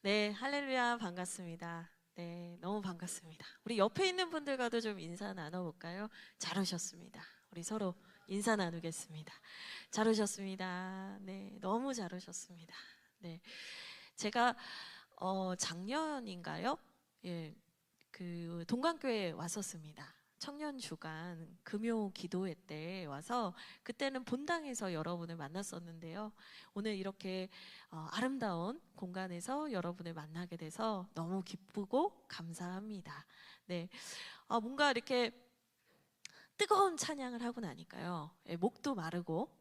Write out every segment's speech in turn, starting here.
네, 할렐루야, 반갑습니다. 네, 너무 반갑습니다. 우리 옆에 있는 분들과도 좀 인사 나눠볼까요? 잘 오셨습니다. 우리 서로 인사 나누겠습니다. 잘 오셨습니다. 네, 너무 잘 오셨습니다. 네, 제가 작년인가요? 예, 그 동강교회에 왔었습니다. 청년 주간 금요 기도회 때 와서 그때는 본당에서 여러분을 만났었는데요. 오늘 이렇게 아름다운 공간에서 여러분을 만나게 돼서 너무 기쁘고 감사합니다. 네, 뭔가 이렇게 뜨거운 찬양을 하고 나니까요, 목도 마르고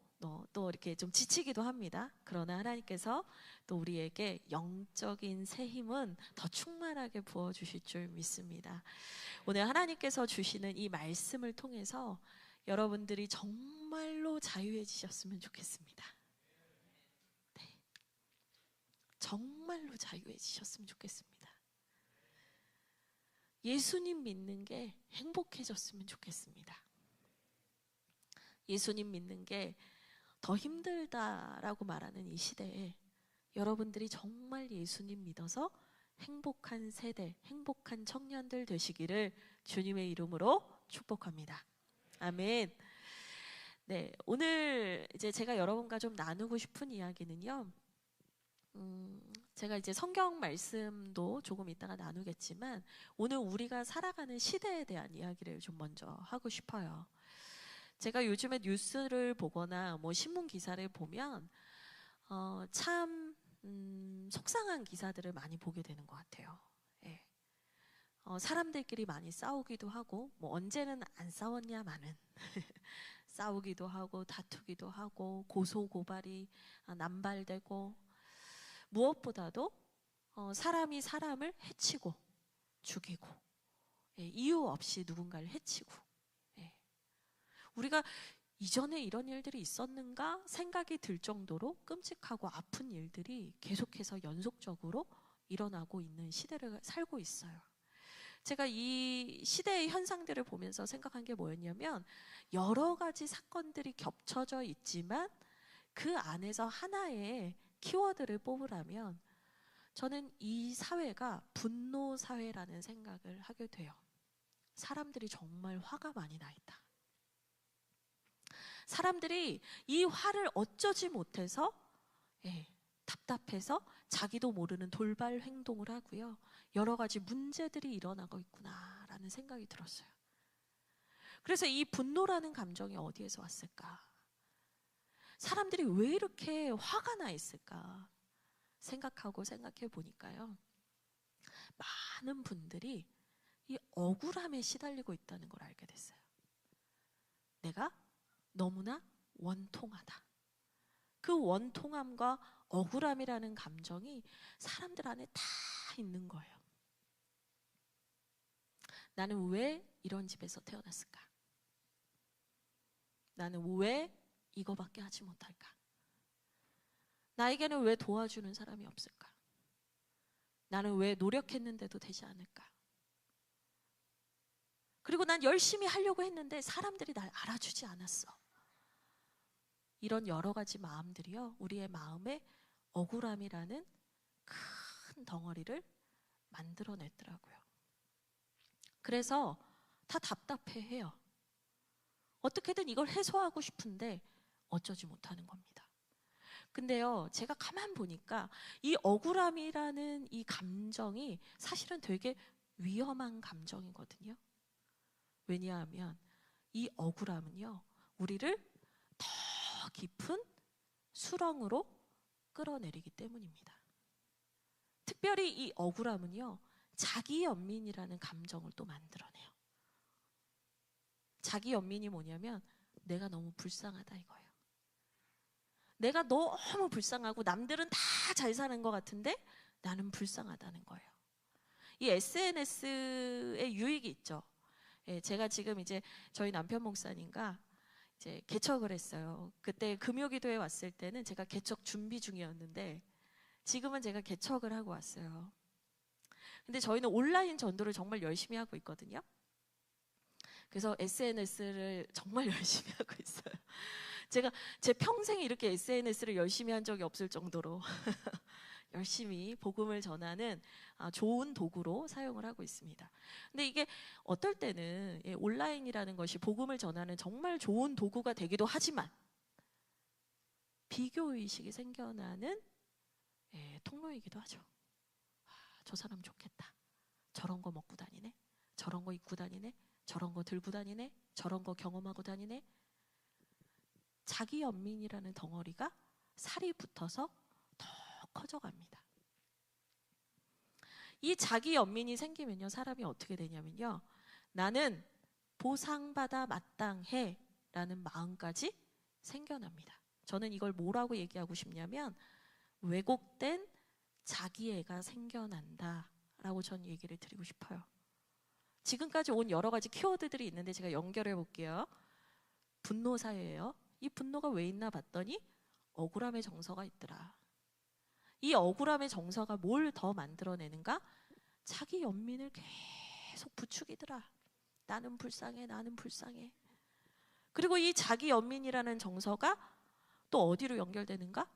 또 이렇게 좀 지치기도 합니다. 그러나 하나님께서 또 우리에게 영적인 새 힘은 더 충만하게 부어주실 줄 믿습니다. 오늘 하나님께서 주시는 이 말씀을 통해서 여러분들이 정말로 자유해지셨으면 좋겠습니다. 네, 정말로 자유해지셨으면 좋겠습니다. 예수님 믿는 게 행복해졌으면 좋겠습니다. 예수님 믿는 게 더 힘들다라고 말하는 이 시대에 여러분들이 정말 예수님 믿어서 행복한 세대, 행복한 청년들 되시기를 주님의 이름으로 축복합니다. 아멘. 네, 오늘 이제 제가 여러분과 좀 나누고 싶은 이야기는요. 제가 이제 성경 말씀도 조금 이따가 나누겠지만 오늘 우리가 살아가는 시대에 대한 이야기를 좀 먼저 하고 싶어요. 제가 요즘에 뉴스를 보거나 뭐 신문 기사를 보면 참 속상한 기사들을 많이 보게 되는 것 같아요. 예. 사람들끼리 많이 싸우기도 하고 뭐 언제는 안 싸웠냐마는 싸우기도 하고 다투기도 하고 고소 고발이 남발되고 무엇보다도 사람이 사람을 해치고 죽이고 이유 없이 누군가를 해치고 우리가 이전에 이런 일들이 있었는가 생각이 들 정도로 끔찍하고 아픈 일들이 계속해서 연속적으로 일어나고 있는 시대를 살고 있어요. 제가 이 시대의 현상들을 보면서 생각한 게 뭐였냐면 여러 가지 사건들이 겹쳐져 있지만 그 안에서 하나의 키워드를 뽑으라면 저는 이 사회가 분노 사회라는 생각을 하게 돼요. 사람들이 정말 화가 많이 나 있다. 사람들이 이 화를 어쩌지 못해서 답답해서 자기도 모르는 돌발 행동을 하고요. 여러 가지 문제들이 일어나고 있구나라는 생각이 들었어요. 그래서 이 분노라는 감정이 어디에서 왔을까? 사람들이 왜 이렇게 화가 나 있을까? 생각해 보니까요. 많은 분들이 이 억울함에 시달리고 있다는 걸 알게 됐어요. 내가 너무나 원통하다. 그 원통함과 억울함이라는 감정이 사람들 안에 다 있는 거예요. 나는 왜 이런 집에서 태어났을까? 나는 왜 이거밖에 하지 못할까? 나에게는 왜 도와주는 사람이 없을까? 나는 왜 노력했는데도 되지 않을까? 그리고 난 열심히 하려고 했는데 사람들이 날 알아주지 않았어. 이런 여러 가지 마음들이요, 우리의 마음에 억울함이라는 큰 덩어리를 만들어냈더라고요. 그래서 다 답답해해요. 어떻게든 이걸 해소하고 싶은데 어쩌지 못하는 겁니다. 근데요, 제가 가만 보니까 이 억울함이라는 이 감정이 사실은 되게 위험한 감정이거든요. 왜냐하면 이 억울함은요, 우리를 더 깊은 수렁으로 끌어내리기 때문입니다. 특별히 이 억울함은요, 자기 연민이라는 감정을 또 만들어내요. 자기 연민이 뭐냐면 내가 너무 불쌍하다 이거예요. 내가 너무 불쌍하고 남들은 다 잘 사는 것 같은데 나는 불쌍하다는 거예요. 이 SNS의 유익이 있죠. 제가 지금 이제 저희 남편 목사님과 이제 개척을 했어요. 그때 금요기도에 왔을 때는 제가 개척 준비 중이었는데 지금은 제가 개척을 하고 왔어요. 근데 저희는 온라인 전도를 정말 열심히 하고 있거든요. 그래서 SNS를 정말 열심히 하고 있어요. 제가 제 평생에 이렇게 SNS를 열심히 한 적이 없을 정도로 열심히 복음을 전하는 좋은 도구로 사용을 하고 있습니다. 근데 이게 어떨 때는 온라인이라는 것이 복음을 전하는 정말 좋은 도구가 되기도 하지만 비교의식이 생겨나는 통로이기도 하죠. 저 사람 좋겠다. 저런 거 먹고 다니네. 저런 거 입고 다니네. 저런 거 들고 다니네. 저런 거 경험하고 다니네. 자기 연민이라는 덩어리가 살이 붙어서 더 커져갑니다. 이 자기 연민이 생기면요, 사람이 어떻게 되냐면요, 나는 보상받아 마땅해 라는 마음까지 생겨납니다. 저는 이걸 뭐라고 얘기하고 싶냐면 왜곡된 자기애가 생겨난다 라고 전 얘기를 드리고 싶어요. 지금까지 온 여러 가지 키워드들이 있는데 제가 연결해 볼게요. 분노사예요. 이 분노가 왜 있나 봤더니 억울함의 정서가 있더라. 이 억울함의 정서가 뭘 더 만들어내는가? 자기 연민을 계속 부추기더라. 나는 불쌍해, 나는 불쌍해. 그리고 이 자기 연민이라는 정서가 또 어디로 연결되는가?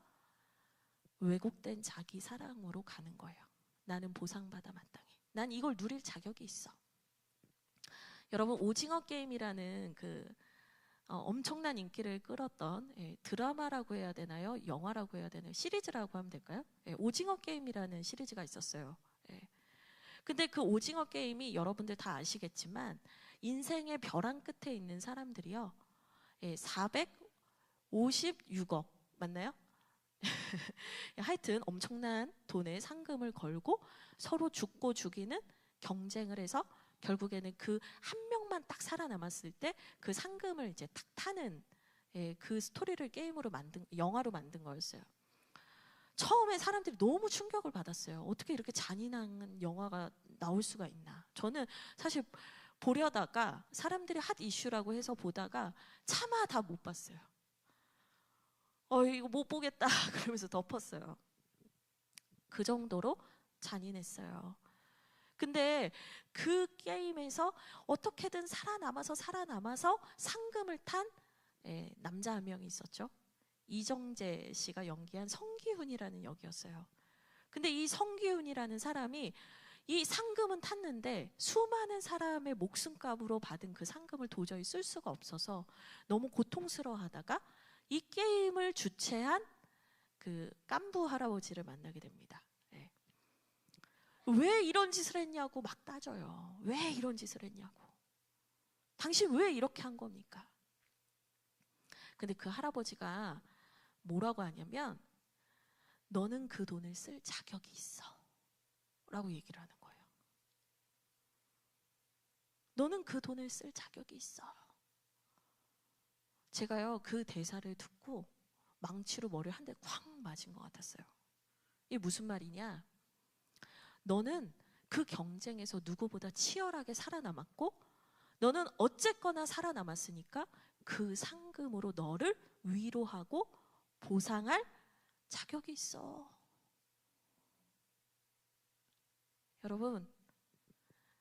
왜곡된 자기 사랑으로 가는 거예요. 나는 보상받아 마땅해. 난 이걸 누릴 자격이 있어. 여러분, 오징어 게임이라는 엄청난 인기를 끌었던 드라마라고 해야 되나요? 영화라고 해야 되나요? 시리즈라고 하면 될까요? 오징어 게임이라는 시리즈가 있었어요. 근데 그 오징어 게임이 여러분들 다 아시겠지만 인생의 벼랑 끝에 있는 사람들이요, 456억 맞나요? 하여튼 엄청난 돈의 상금을 걸고 서로 죽고 죽이는 경쟁을 해서 결국에는 그 한 명만 딱 살아남았을 때 그 상금을 이제 탁 타는 그 스토리를 영화로 만든 거였어요. 처음에 사람들이 너무 충격을 받았어요. 어떻게 이렇게 잔인한 영화가 나올 수가 있나. 저는 사실 보려다가 사람들이 핫 이슈라고 해서 보다가 차마 다 못 봤어요. 이거 못 보겠다 그러면서 덮었어요. 그 정도로 잔인했어요. 근데 그 게임에서 어떻게든 살아남아서 상금을 탄 남자 한 명이 있었죠. 이정재 씨가 연기한 성기훈이라는 역이었어요. 근데 이 성기훈이라는 사람이 이 상금은 탔는데 수많은 사람의 목숨값으로 받은 그 상금을 도저히 쓸 수가 없어서 너무 고통스러워하다가 이 게임을 주최한 그 깐부 할아버지를 만나게 됩니다. 왜 이런 짓을 했냐고 막 따져요. 왜 이런 짓을 했냐고. 당신 왜 이렇게 한 겁니까? 근데 그 할아버지가 뭐라고 하냐면 너는 그 돈을 쓸 자격이 있어 라고 얘기를 하는 거예요. 너는 그 돈을 쓸 자격이 있어. 제가요 그 대사를 듣고 망치로 머리를 한 대 쾅 맞은 것 같았어요. 이게 무슨 말이냐? 너는 그 경쟁에서 누구보다 치열하게 살아남았고 너는 어쨌거나 살아남았으니까 그 상금으로 너를 위로하고 보상할 자격이 있어. 여러분,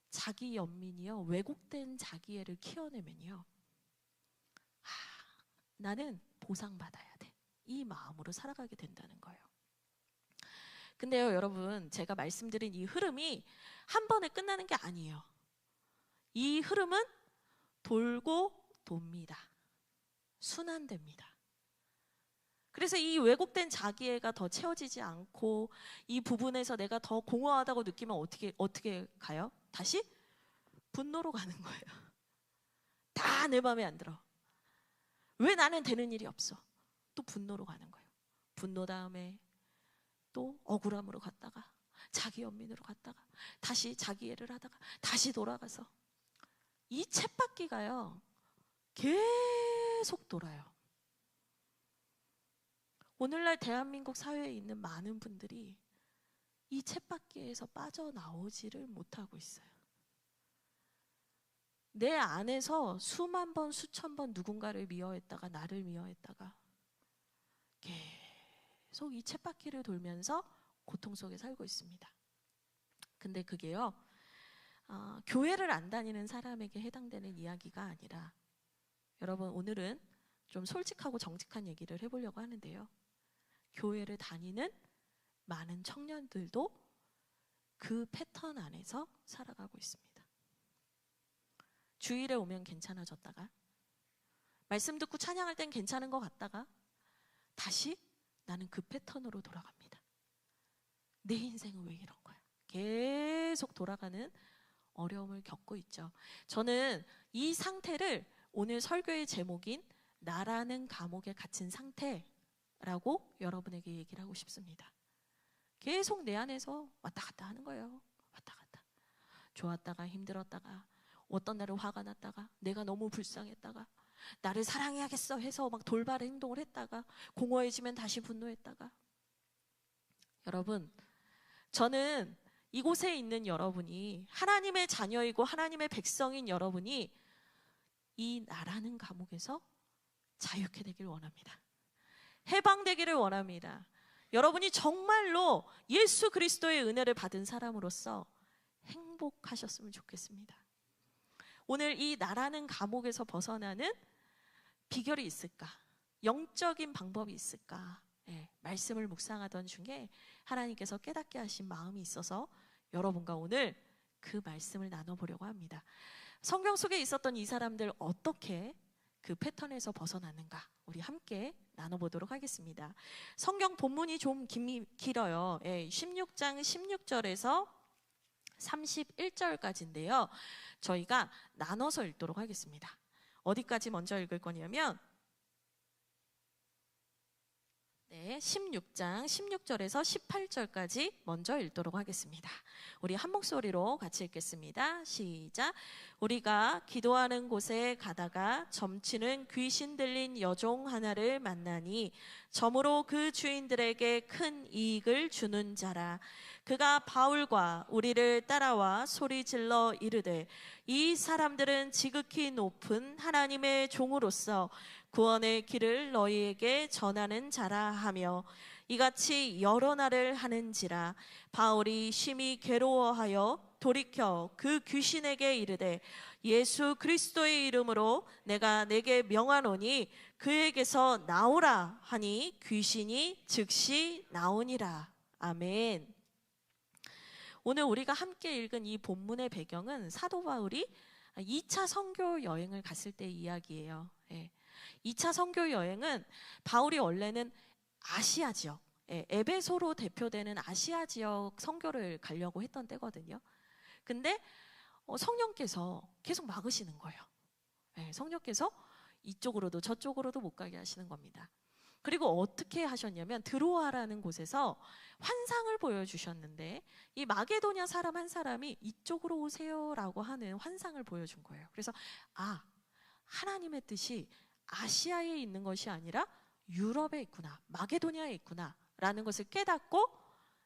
자기 연민이요, 왜곡된 자기애를 키워내면요, 나는 보상받아야 돼. 이 마음으로 살아가게 된다는 거예요. 근데요, 여러분, 제가 말씀드린 이 흐름이 한 번에 끝나는 게 아니에요. 이 흐름은 돌고 돕니다. 순환됩니다. 그래서 이 왜곡된 자기애가 더 채워지지 않고 이 부분에서 내가 더 공허하다고 느끼면 어떻게 가요? 다시 분노로 가는 거예요. 다 내 마음에 안 들어. 왜 나는 되는 일이 없어? 또 분노로 가는 거예요. 분노 다음에 또 억울함으로 갔다가 자기 연민으로 갔다가 다시 자기애를 하다가 다시 돌아가서 이 쳇바퀴가요 계속 돌아요. 오늘날 대한민국 사회에 있는 많은 분들이 이 쳇바퀴에서 빠져나오지를 못하고 있어요. 내 안에서 수만 번, 수천 번 누군가를 미워했다가 나를 미워했다가 계속 이 쳇바퀴를 돌면서 고통 속에 살고 있습니다. 근데 그게요, 교회를 안 다니는 사람에게 해당되는 이야기가 아니라 여러분 오늘은 좀 솔직하고 정직한 얘기를 해보려고 하는데요. 교회를 다니는 많은 청년들도 그 패턴 안에서 살아가고 있습니다. 주일에 오면 괜찮아졌다가, 말씀 듣고 찬양할 땐 괜찮은 것 같다가 다시 나는 그 패턴으로 돌아갑니다. 내 인생은 왜 이런 거야? 계속 돌아가는 어려움을 겪고 있죠. 저는 이 상태를 오늘 설교의 제목인 나라는 감옥에 갇힌 상태라고 여러분에게 얘기를 하고 싶습니다. 계속 내 안에서 왔다 갔다 하는 거예요. 왔다 갔다. 좋았다가 힘들었다가, 어떤 날은 화가 났다가, 내가 너무 불쌍했다가, 나를 사랑해야겠어 해서 막 돌발 행동을 했다가, 공허해지면 다시 분노했다가. 여러분, 저는 이곳에 있는 여러분이, 하나님의 자녀이고 하나님의 백성인 여러분이 이 나라는 감옥에서 자유케 되길 원합니다. 해방되기를 원합니다. 여러분이 정말로 예수 그리스도의 은혜를 받은 사람으로서 행복하셨으면 좋겠습니다. 오늘 이 나라는 감옥에서 벗어나는 비결이 있을까? 영적인 방법이 있을까? 말씀을 묵상하던 중에 하나님께서 깨닫게 하신 마음이 있어서 여러분과 오늘 그 말씀을 나눠보려고 합니다. 성경 속에 있었던 이 사람들 어떻게 그 패턴에서 벗어났는가, 우리 함께 나눠보도록 하겠습니다. 성경 본문이 좀 길어요. 16장 16절에서 31절까지인데요. 저희가 나눠서 읽도록 하겠습니다. 어디까지 먼저 읽을 거냐면 16장 16절에서 18절까지 먼저 읽도록 하겠습니다. 우리 한 목소리로 같이 읽겠습니다. 시작. 우리가 기도하는 곳에 가다가 점치는 귀신 들린 여종 하나를 만나니 점으로 그 주인들에게 큰 이익을 주는 자라. 그가 바울과 우리를 따라와 소리질러 이르되 이 사람들은 지극히 높은 하나님의 종으로서 구원의 길을 너희에게 전하는 자라 하며 이같이 여러 날을 하는지라. 바울이 심히 괴로워하여 돌이켜 그 귀신에게 이르되 예수 그리스도의 이름으로 내가 내게 명하노니 그에게서 나오라 하니 귀신이 즉시 나오니라. 아멘. 오늘 우리가 함께 읽은 이 본문의 배경은 사도 바울이 2차 선교 여행을 갔을 때 이야기예요. 2차 선교 여행은 바울이 원래는 아시아 지역, 에베소로 대표되는 아시아 지역 선교를 가려고 했던 때거든요. 근데 성령께서 계속 막으시는 거예요. 성령께서 이쪽으로도 저쪽으로도 못 가게 하시는 겁니다. 그리고 어떻게 하셨냐면 드로아라는 곳에서 환상을 보여주셨는데 이 마게도냐 사람 한 사람이 이쪽으로 오세요라고 하는 환상을 보여준 거예요. 그래서 하나님의 뜻이 아시아에 있는 것이 아니라 유럽에 있구나, 마게도냐에 있구나 라는 것을 깨닫고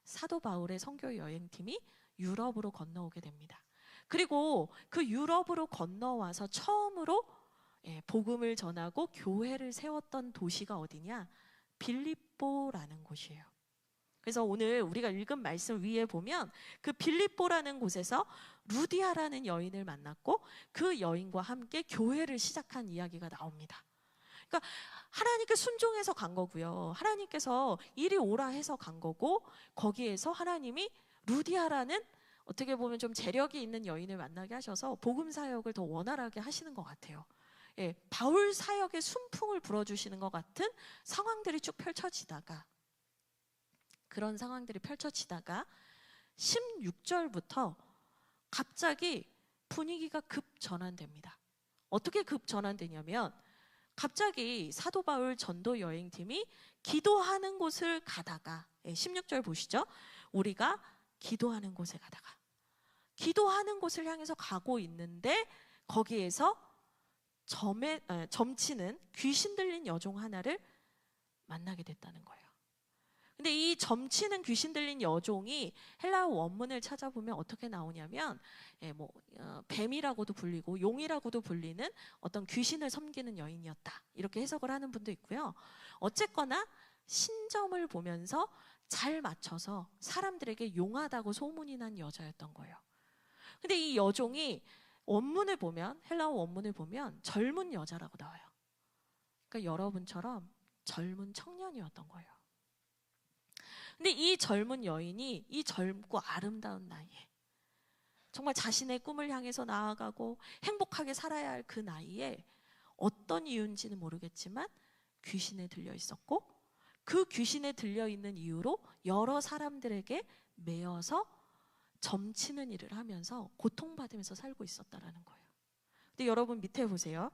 사도 바울의 선교 여행팀이 유럽으로 건너오게 됩니다. 그리고 그 유럽으로 건너와서 처음으로 복음을 전하고 교회를 세웠던 도시가 어디냐? 빌립보라는 곳이에요. 그래서 오늘 우리가 읽은 말씀 위에 보면 그 빌립보라는 곳에서 루디아라는 여인을 만났고 그 여인과 함께 교회를 시작한 이야기가 나옵니다. 그러니까 하나님께 순종해서 간 거고요. 하나님께서 이리 오라 해서 간 거고 거기에서 하나님이 루디아라는 어떻게 보면 좀 재력이 있는 여인을 만나게 하셔서 복음 사역을 더 원활하게 하시는 것 같아요. 바울 사역의 순풍을 불어주시는 것 같은 상황들이 쭉 펼쳐지다가 그런 상황들이 펼쳐지다가 16절부터 갑자기 분위기가 급 전환됩니다. 어떻게 급 전환되냐면 갑자기 사도 바울 전도 여행팀이 기도하는 곳을 가다가 16절 보시죠. 우리가 기도하는 곳에 가다가 기도하는 곳을 향해서 가고 있는데 거기에서 점치는 귀신 들린 여종 하나를 만나게 됐다는 거예요. 근데 이 점치는 귀신 들린 여종이 헬라어 원문을 찾아보면 어떻게 나오냐면 뱀이라고도 불리고 용이라고도 불리는 어떤 귀신을 섬기는 여인이었다. 이렇게 해석을 하는 분도 있고요. 어쨌거나 신점을 보면서 잘 맞춰서 사람들에게 용하다고 소문이 난 여자였던 거예요. 근데 이 여종이 원문을 보면, 헬라어 원문을 보면 젊은 여자라고 나와요. 그러니까 여러분처럼 젊은 청년이었던 거예요. 근데 이 젊은 여인이 이 젊고 아름다운 나이에 정말 자신의 꿈을 향해서 나아가고 행복하게 살아야 할 그 나이에 어떤 이유인지는 모르겠지만 귀신에 들려 있었고, 그 귀신에 들려 있는 이유로 여러 사람들에게 매여서 점치는 일을 하면서 고통받으면서 살고 있었다라는 거예요. 근데 여러분 밑에 보세요.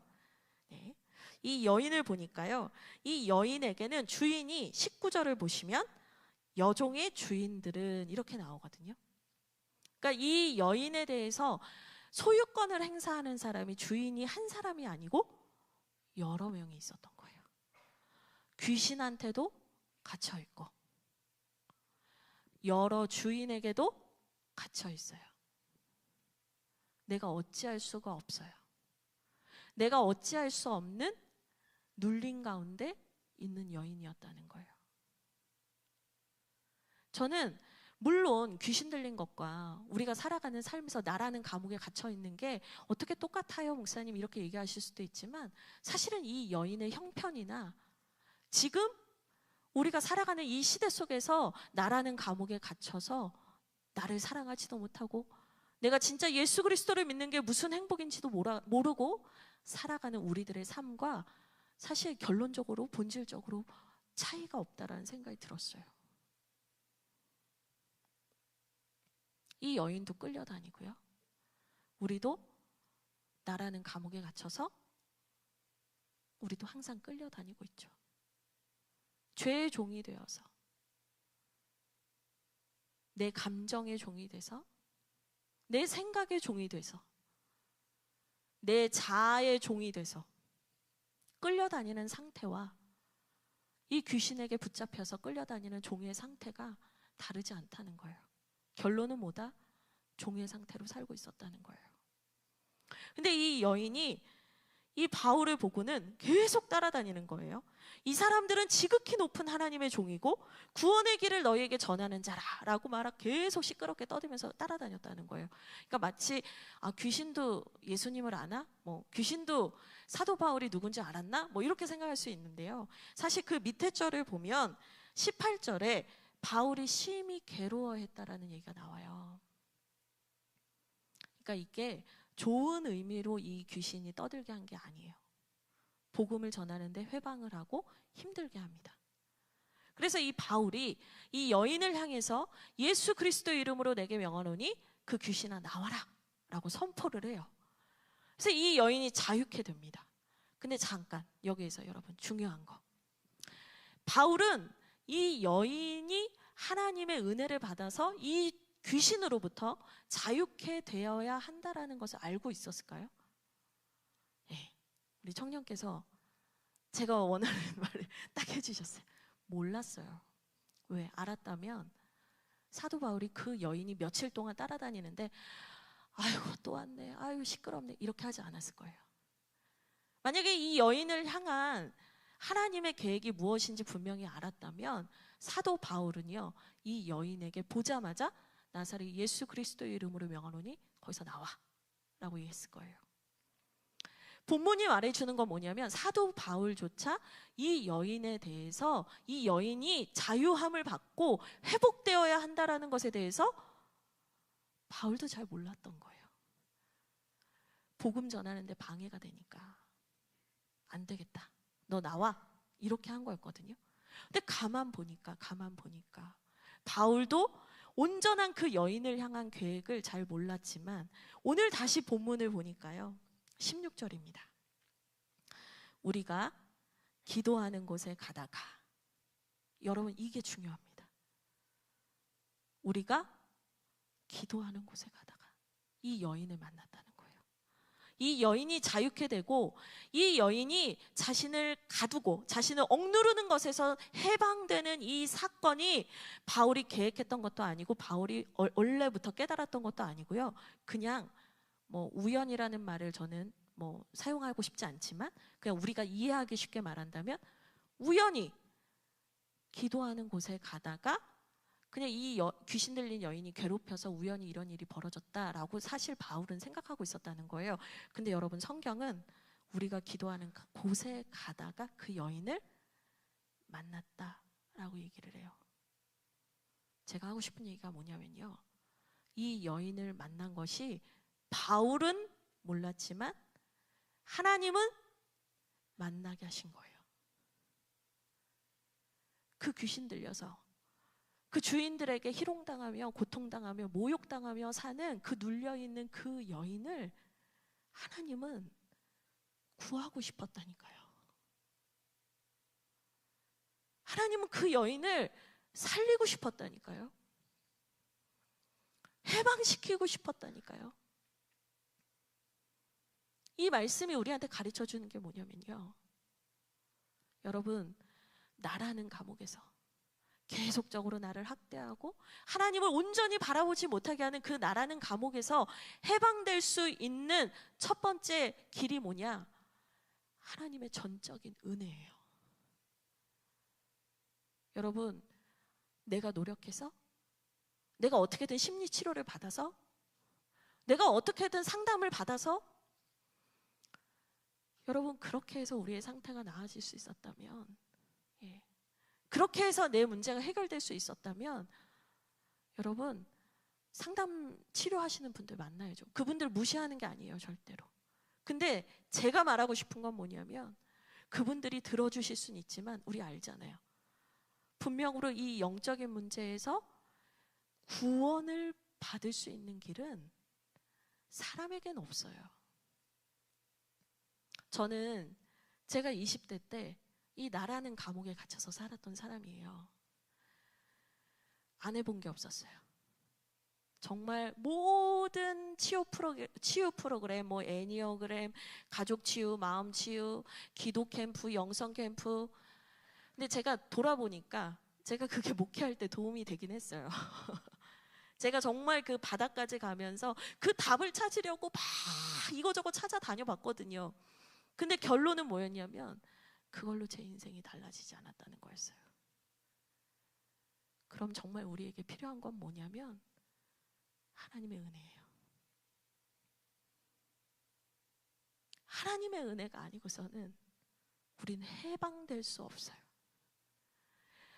네. 이 여인을 보니까요, 이 여인에게는 주인이 19절을 보시면 여종의 주인들은 이렇게 나오거든요. 그러니까 이 여인에 대해서 소유권을 행사하는 사람이 주인이 한 사람이 아니고 여러 명이 있었던 거예요. 귀신한테도 갇혀 있고 여러 주인에게도 갇혀 있어요. 내가 어찌할 수가 없어요. 내가 어찌할 수 없는 눌림 가운데 있는 여인이었다는 거예요. 저는 물론 귀신 들린 것과 우리가 살아가는 삶에서 나라는 감옥에 갇혀 있는 게 어떻게 똑같아요, 목사님, 이렇게 얘기하실 수도 있지만, 사실은 이 여인의 형편이나 지금 우리가 살아가는 이 시대 속에서 나라는 감옥에 갇혀서 나를 사랑하지도 못하고 내가 진짜 예수 그리스도를 믿는 게 무슨 행복인지도 모르고 살아가는 우리들의 삶과 사실 결론적으로 본질적으로 차이가 없다라는 생각이 들었어요. 이 여인도 끌려다니고요, 우리도 나라는 감옥에 갇혀서 우리도 항상 끌려다니고 있죠. 죄의 종이 되어서, 내 감정의 종이 돼서, 내 생각의 종이 돼서, 내 자아의 종이 돼서 끌려다니는 상태와 이 귀신에게 붙잡혀서 끌려다니는 종의 상태가 다르지 않다는 거예요. 결론은 뭐다? 종의 상태로 살고 있었다는 거예요. 근데 이 여인이 이 바울을 보고는 계속 따라다니는 거예요. 이 사람들은 지극히 높은 하나님의 종이고 구원의 길을 너희에게 전하는 자라라고 말하고 계속 시끄럽게 떠들면서 따라다녔다는 거예요. 그러니까 마치 귀신도 예수님을 아나? 귀신도 사도 바울이 누군지 알았나? 이렇게 생각할 수 있는데요. 사실 그 밑에 절을 보면 18절에 바울이 심히 괴로워했다라는 얘기가 나와요. 그러니까 이게 좋은 의미로 이 귀신이 떠들게 한 게 아니에요. 복음을 전하는데 회방을 하고 힘들게 합니다. 그래서 이 바울이 이 여인을 향해서 예수 그리스도의 이름으로 내게 명하노니 그 귀신아 나와라 라고 선포를 해요. 그래서 이 여인이 자유케 됩니다. 근데 잠깐 여기에서 여러분 중요한 거, 바울은 이 여인이 하나님의 은혜를 받아서 이 귀신으로부터 자유케 되어야 한다라는 것을 알고 있었을까요? 네, 우리 청년께서 제가 원하는 말을 딱 해주셨어요. 몰랐어요. 왜? 알았다면 사도 바울이 그 여인이 며칠 동안 따라다니는데 아이고 또 왔네, 아이고 시끄럽네, 이렇게 하지 않았을 거예요. 만약에 이 여인을 향한 하나님의 계획이 무엇인지 분명히 알았다면 사도 바울은요, 이 여인에게 보자마자 나사렛 예수 그리스도의 이름으로 명하노니 거기서 나와 라고 얘기했을 거예요. 본문이 말해주는 건 뭐냐면 사도 바울조차 이 여인에 대해서, 이 여인이 자유함을 받고 회복되어야 한다라는 것에 대해서 바울도 잘 몰랐던 거예요. 복음 전하는데 방해가 되니까 안 되겠다, 너 나와, 이렇게 한 거였거든요. 근데 가만 보니까 바울도 온전한 그 여인을 향한 계획을 잘 몰랐지만 오늘 다시 본문을 보니까요, 16절입니다. 우리가 기도하는 곳에 가다가, 여러분 이게 중요합니다. 우리가 기도하는 곳에 가다가 이 여인을 만났다는 거예요. 이 여인이 자유케 되고 이 여인이 자신을 가두고 자신을 억누르는 것에서 해방되는 이 사건이 바울이 계획했던 것도 아니고 바울이 원래부터 깨달았던 것도 아니고요. 그냥 우연이라는 말을 저는 사용하고 싶지 않지만 그냥 우리가 이해하기 쉽게 말한다면 우연히 기도하는 곳에 가다가 그냥 이 귀신 들린 여인이 괴롭혀서 우연히 이런 일이 벌어졌다라고 사실 바울은 생각하고 있었다는 거예요. 근데 여러분 성경은 우리가 기도하는 곳에 가다가 그 여인을 만났다라고 얘기를 해요. 제가 하고 싶은 얘기가 뭐냐면요, 이 여인을 만난 것이 바울은 몰랐지만 하나님은 만나게 하신 거예요. 그 귀신 들려서 그 주인들에게 희롱당하며 고통당하며 모욕당하며 사는 그 눌려있는 그 여인을 하나님은 구하고 싶었다니까요. 하나님은 그 여인을 살리고 싶었다니까요. 해방시키고 싶었다니까요. 이 말씀이 우리한테 가르쳐 주는 게 뭐냐면요, 여러분, 나라는 감옥에서 계속적으로 나를 학대하고 하나님을 온전히 바라보지 못하게 하는 그 나라는 감옥에서 해방될 수 있는 첫 번째 길이 뭐냐? 하나님의 전적인 은혜예요. 여러분, 내가 노력해서, 내가 어떻게든 심리치료를 받아서, 내가 어떻게든 상담을 받아서, 여러분, 그렇게 해서 우리의 상태가 나아질 수 있었다면, 그렇게 해서 내 문제가 해결될 수 있었다면, 여러분, 상담 치료하시는 분들 만나야죠. 그분들 무시하는 게 아니에요, 절대로. 근데 제가 말하고 싶은 건 뭐냐면, 그분들이 들어주실 수는 있지만 우리 알잖아요. 분명으로 이 영적인 문제에서 구원을 받을 수 있는 길은 사람에겐 없어요. 저는 제가 20대 때 이 나라는 감옥에 갇혀서 살았던 사람이에요. 안 해본 게 없었어요. 정말 모든 치유 프로그램, 뭐 애니어그램, 가족 치유, 마음 치유, 기도 캠프, 영성 캠프. 근데 제가 돌아보니까 제가 그게 목회할 때 도움이 되긴 했어요. 제가 정말 그 바닥까지 가면서 그 답을 찾으려고 막 이거저거 찾아다녀 봤거든요. 근데 결론은 뭐였냐면 그걸로 제 인생이 달라지지 않았다는 거였어요. 그럼 정말 우리에게 필요한 건 뭐냐면 하나님의 은혜예요. 하나님의 은혜가 아니고서는 우리는 해방될 수 없어요.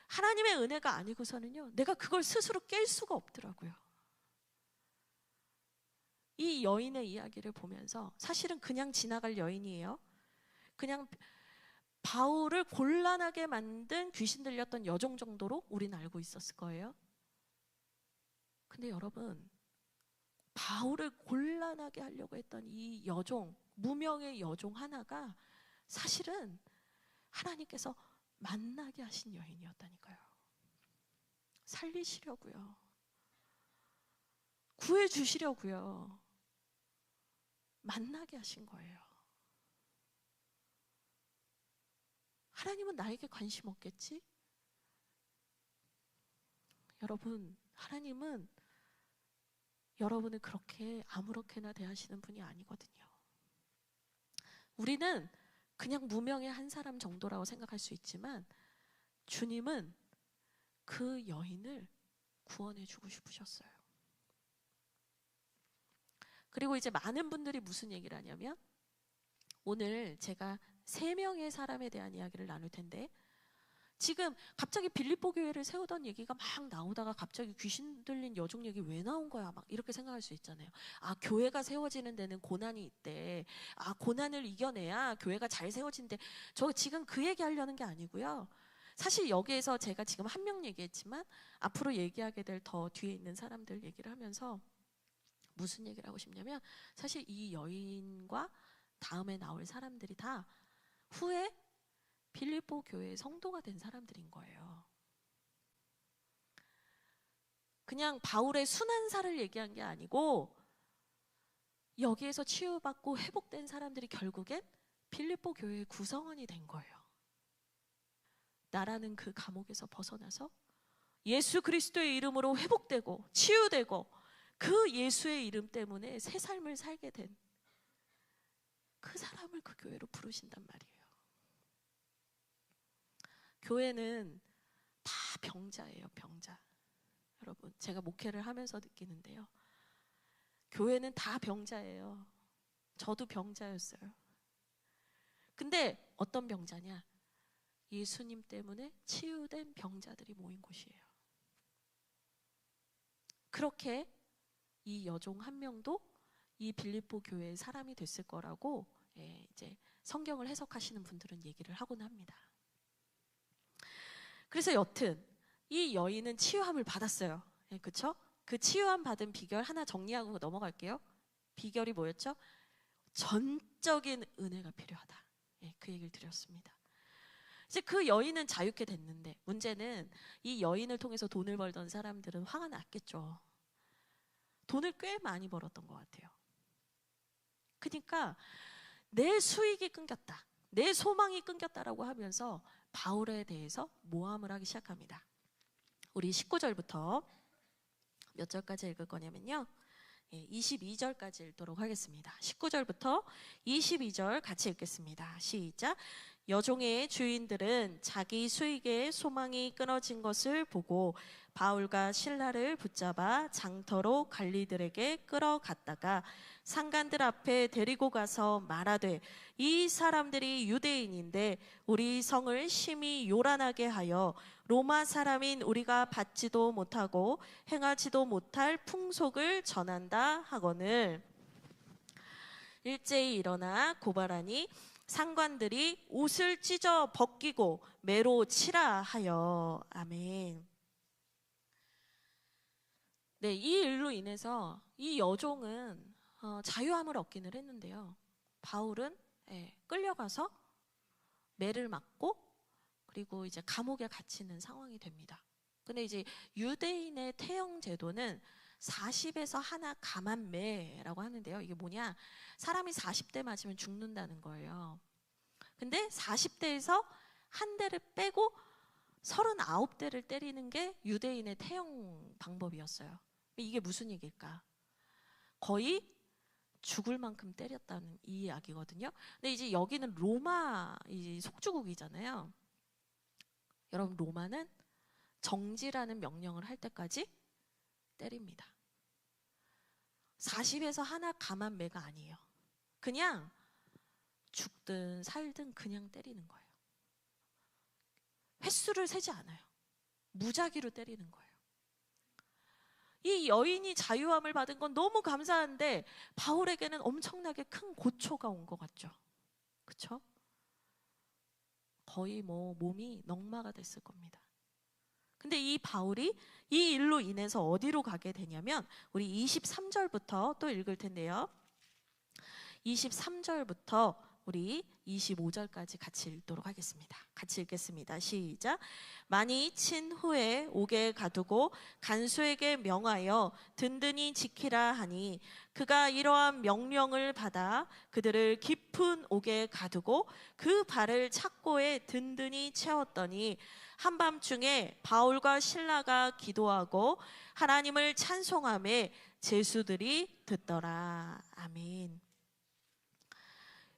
하나님의 은혜가 아니고서는요, 내가 그걸 스스로 깰 수가 없더라고요. 이 여인의 이야기를 보면서 사실은 그냥 지나갈 여인이에요. 그냥 바울을 곤란하게 만든 귀신 들렸던 여종 정도로 우리는 알고 있었을 거예요. 근데 여러분, 바울을 곤란하게 하려고 했던 이 여종, 무명의 여종 하나가 사실은 하나님께서 만나게 하신 여인이었다니까요. 살리시려고요. 구해주시려고요. 만나게 하신 거예요. 하나님은 나에게 관심 없겠지? 여러분, 하나님은 여러분을 그렇게 아무렇게나 대하시는 분이 아니거든요. 우리는 그냥 무명의 한 사람 정도라고 생각할 수 있지만 주님은 그 여인을 구원해 주고 싶으셨어요. 그리고 이제 많은 분들이 무슨 얘기를 하냐면, 오늘 제가 3명의 사람에 대한 이야기를 나눌 텐데, 지금 갑자기 빌립보 교회를 세우던 얘기가 막 나오다가 갑자기 귀신 들린 여종 얘기 왜 나온 거야? 막 이렇게 생각할 수 있잖아요. 아, 교회가 세워지는 데는 고난이 있대. 아, 고난을 이겨내야 교회가 잘 세워진대. 저 지금 그 얘기 하려는 게 아니고요. 사실 여기에서 제가 지금 한 명 얘기했지만 앞으로 얘기하게 될 더 뒤에 있는 사람들 얘기를 하면서 무슨 얘기를 하고 싶냐면, 사실 이 여인과 다음에 나올 사람들이 다 후에 빌립보 교회의 성도가 된 사람들인 거예요. 그냥 바울의 순환사를 얘기한 게 아니고 여기에서 치유받고 회복된 사람들이 결국엔 빌립보 교회의 구성원이 된 거예요. 나라는 그 감옥에서 벗어나서 예수 그리스도의 이름으로 회복되고 치유되고 그 예수의 이름 때문에 새 삶을 살게 된 그 사람을 그 교회로 부르신단 말이에요. 교회는 다 병자예요, 병자. 여러분, 제가 목회를 하면서 느끼는데요. 교회는 다 병자예요. 저도 병자였어요. 근데 어떤 병자냐? 예수님 때문에 치유된 병자들이 모인 곳이에요. 그렇게 이 여종 한 명도 이 빌립보 교회의 사람이 됐을 거라고 이제 성경을 해석하시는 분들은 얘기를 하곤 합니다. 그래서 여튼 이 여인은 치유함을 받았어요. 그렇죠? 그 치유함 받은 비결 하나 정리하고 넘어갈게요. 비결이 뭐였죠? 전적인 은혜가 필요하다. 그 얘기를 드렸습니다. 이제 그 여인은 자유케 됐는데 문제는 이 여인을 통해서 돈을 벌던 사람들은 화가 났겠죠. 돈을 꽤 많이 벌었던 것 같아요. 그러니까 내 수익이 끊겼다, 내 소망이 끊겼다라고 하면서 바울에 대해서 모함을 하기 시작합니다. 우리 19절부터 몇 절까지 읽을 거냐면요, 22절까지 읽도록 하겠습니다. 19절부터 22절 같이 읽겠습니다. 시작. 여종의 주인들은 자기 수익의 소망이 끊어진 것을 보고 바울과 실라를 붙잡아 장터로 관리들에게 끌어갔다가 상관들 앞에 데리고 가서 말하되, 이 사람들이 유대인인데 우리 성을 심히 요란하게 하여 로마 사람인 우리가 받지도 못하고 행하지도 못할 풍속을 전한다 하거늘 일제히 일어나 고발하니 상관들이 옷을 찢어 벗기고 매로 치라 하여. 아멘. 네, 이 일로 인해서 이 여종은 자유함을 얻기는 했는데요, 바울은 끌려가서 매를 맞고 그리고 이제 감옥에 갇히는 상황이 됩니다. 근데 이제 유대인의 태형 제도는 40에서 하나 감한매라고 하는데요, 이게 뭐냐, 사람이 40대 맞으면 죽는다는 거예요. 근데 40대에서 한 대를 빼고 39대를 때리는 게 유대인의 태형 방법이었어요. 이게 무슨 얘기일까? 거의 죽을 만큼 때렸다는 이 이야기거든요. 근데 이제 여기는 로마 속주국이잖아요. 여러분, 로마는 정지라는 명령을 할 때까지 때립니다. 40에서 하나 감한 매가 아니에요. 그냥 죽든 살든 그냥 때리는 거예요. 횟수를 세지 않아요. 무작위로 때리는 거예요. 이 여인이 자유함을 받은 건 너무 감사한데 바울에게는 엄청나게 큰 고초가 온 것 같죠. 그렇죠? 거의 몸이 넝마가 됐을 겁니다. 근데 이 바울이 이 일로 인해서 어디로 가게 되냐면, 우리 23절부터 또 읽을 텐데요, 23절부터 우리 25절까지 같이 읽도록 하겠습니다. 같이 읽겠습니다. 시작. 많이 친 후에 옥에 가두고 간수에게 명하여 든든히 지키라 하니 그가 이러한 명령을 받아 그들을 깊은 옥에 가두고 그 발을 착고에 든든히 채웠더니 한밤중에 바울과 실라가 기도하고 하나님을 찬송하며 제수들이 듣더라. 아멘.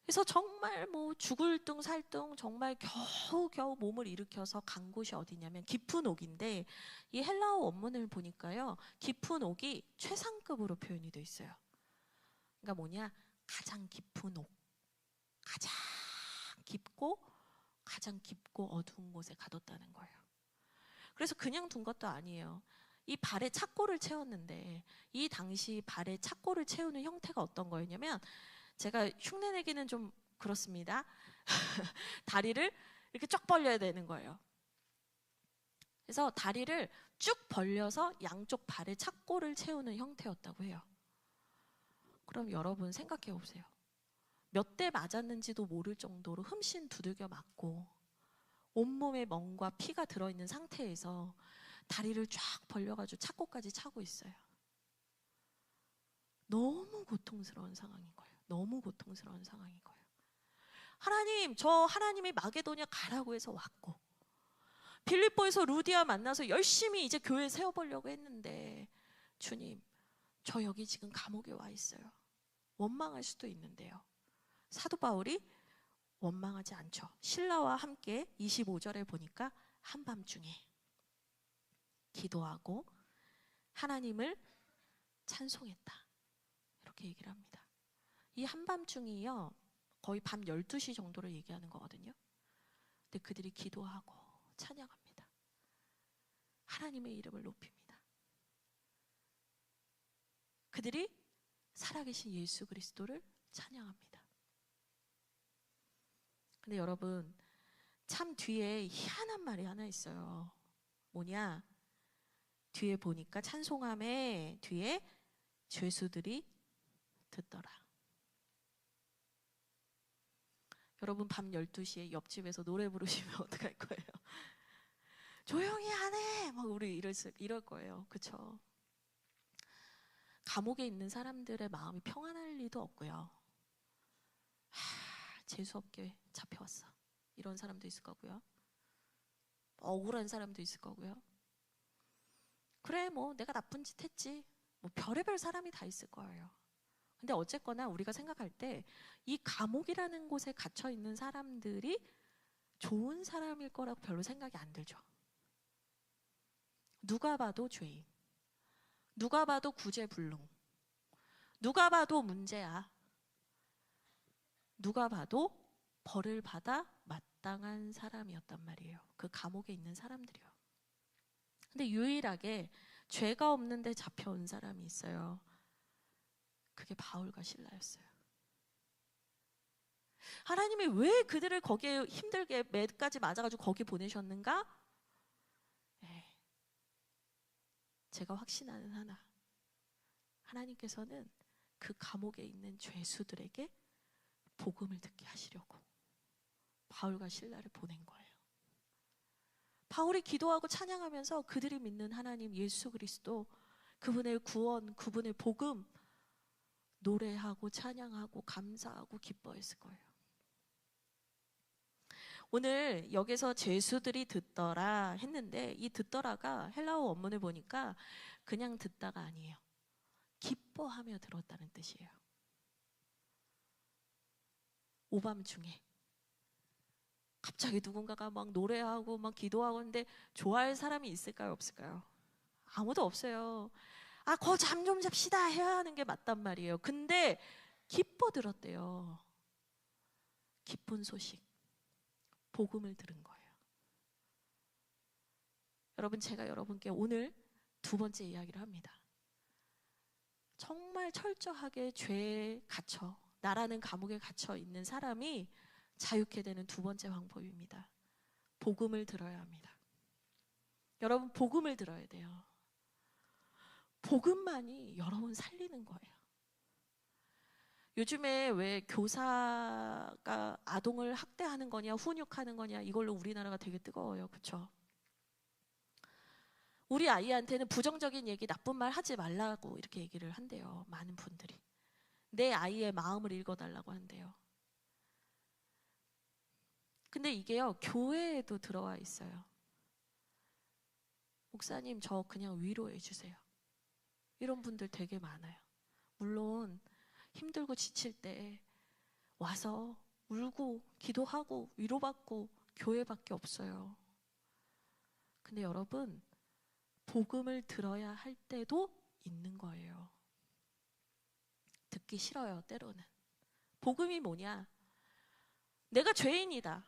그래서 정말 죽을 둥 살 둥 정말 겨우겨우 몸을 일으켜서 간 곳이 어디냐면 깊은 옥인데, 이 헬라어 원문을 보니까요, 깊은 옥이 최상급으로 표현이 되어 있어요. 그러니까 뭐냐, 가장 깊은 옥, 가장 깊고 어두운 곳에 가뒀다는 거예요. 그래서 그냥 둔 것도 아니에요. 이 발에 착고를 채웠는데, 이 당시 발에 착고를 채우는 형태가 어떤 거였냐면, 제가 흉내내기는 좀 그렇습니다. 다리를 이렇게 쫙 벌려야 되는 거예요. 그래서 다리를 쭉 벌려서 양쪽 발에 착고를 채우는 형태였다고 해요. 그럼 여러분 생각해 보세요. 몇 대 맞았는지도 모를 정도로 흠씬 두들겨 맞고 온몸에 멍과 피가 들어있는 상태에서 다리를 쫙 벌려가지고 착고까지 차고 있어요. 너무 고통스러운 상황인 거예요. 너무 고통스러운 상황인 거예요. 하나님, 저 하나님이 마게도냐 가라고 해서 왔고, 빌립보에서 루디아 만나서 열심히 이제 교회 세워보려고 했는데, 주님, 저 여기 지금 감옥에 와 있어요. 원망할 수도 있는데요, 사도 바울이 원망하지 않죠. 신라와 함께 25절에 보니까 한밤중에 기도하고 하나님을 찬송했다, 이렇게 얘기를 합니다. 이 한밤중이요, 거의 밤 12시 정도를 얘기하는 거거든요. 근데 그들이 기도하고 찬양합니다. 하나님의 이름을 높입니다. 그들이 살아계신 예수 그리스도를 찬양합니다. 근데 여러분, 참 뒤에 희한한 말이 하나 있어요. 뭐냐? 뒤에 보니까 찬송함에 뒤에 죄수들이 듣더라. 여러분, 밤 12시에 옆집에서 노래 부르시면 어떡할 거예요? 조용히 하네! 막 우리 이럴 거예요. 그쵸? 감옥에 있는 사람들의 마음이 평안할 리도 없고요. 재수없게 잡혀왔어. 이런 사람도 있을 거고요. 억울한 사람도 있을 거고요. 그래, 뭐 내가 나쁜 짓 했지. 뭐 별의별 사람이 다 있을 거예요. 근데 어쨌거나 우리가 생각할 때 이 감옥이라는 곳에 갇혀 있는 사람들이 좋은 사람일 거라고 별로 생각이 안 들죠. 누가 봐도 죄인, 누가 봐도 구제불능, 누가 봐도 문제야, 누가 봐도 벌을 받아 마땅한 사람이었단 말이에요. 그 감옥에 있는 사람들이요. 근데 유일하게 죄가 없는데 잡혀온 사람이 있어요. 그게 바울과 실라였어요. 하나님이 왜 그들을 거기에 힘들게 매까지 맞아가지고 거기 보내셨는가? 제가 확신하는 하나, 하나님께서는 그 감옥에 있는 죄수들에게 복음을 듣게 하시려고 바울과 실라를 보낸 거예요. 바울이 기도하고 찬양하면서 그들이 믿는 하나님 예수 그리스도, 그분의 구원, 그분의 복음 노래하고 찬양하고 감사하고 기뻐했을 거예요. 오늘 여기서 죄수들이 듣더라 했는데, 이 듣더라가 헬라어 원문을 보니까 그냥 듣다가 아니에요. 기뻐하며 들었다는 뜻이에요. 오밤중에 갑자기 누군가가 막 노래하고 막 기도하고 하는데 좋아할 사람이 있을까요, 없을까요? 아무도 없어요. 아, 거 잠 좀 잡시다 해야 하는 게 맞단 말이에요. 근데 기뻐 들었대요. 기쁜 소식, 복음을 들은 거예요. 여러분, 제가 여러분께 오늘 두 번째 이야기를 합니다. 정말 철저하게 죄에 갇혀, 나라는 감옥에 갇혀 있는 사람이 자유케 되는 두 번째 방법입니다. 복음을 들어야 합니다. 여러분, 복음을 들어야 돼요. 복음만이 여러분 살리는 거예요. 요즘에 왜 교사가 아동을 학대하는 거냐, 훈육하는 거냐, 이걸로 우리나라가 되게 뜨거워요. 그렇죠? 우리 아이한테는 부정적인 얘기, 나쁜 말 하지 말라고 이렇게 얘기를 한대요. 많은 분들이. 내 아이의 마음을 읽어달라고 한대요. 근데 이게요, 교회에도 들어와 있어요. 목사님, 저 그냥 위로해 주세요. 이런 분들 되게 많아요. 물론 힘들고 지칠 때 와서 울고 기도하고 위로받고 교회밖에 없어요. 근데 여러분, 복음을 들어야 할 때도 있는 거예요. 듣기 싫어요, 때로는. 복음이 뭐냐? 내가 죄인이다.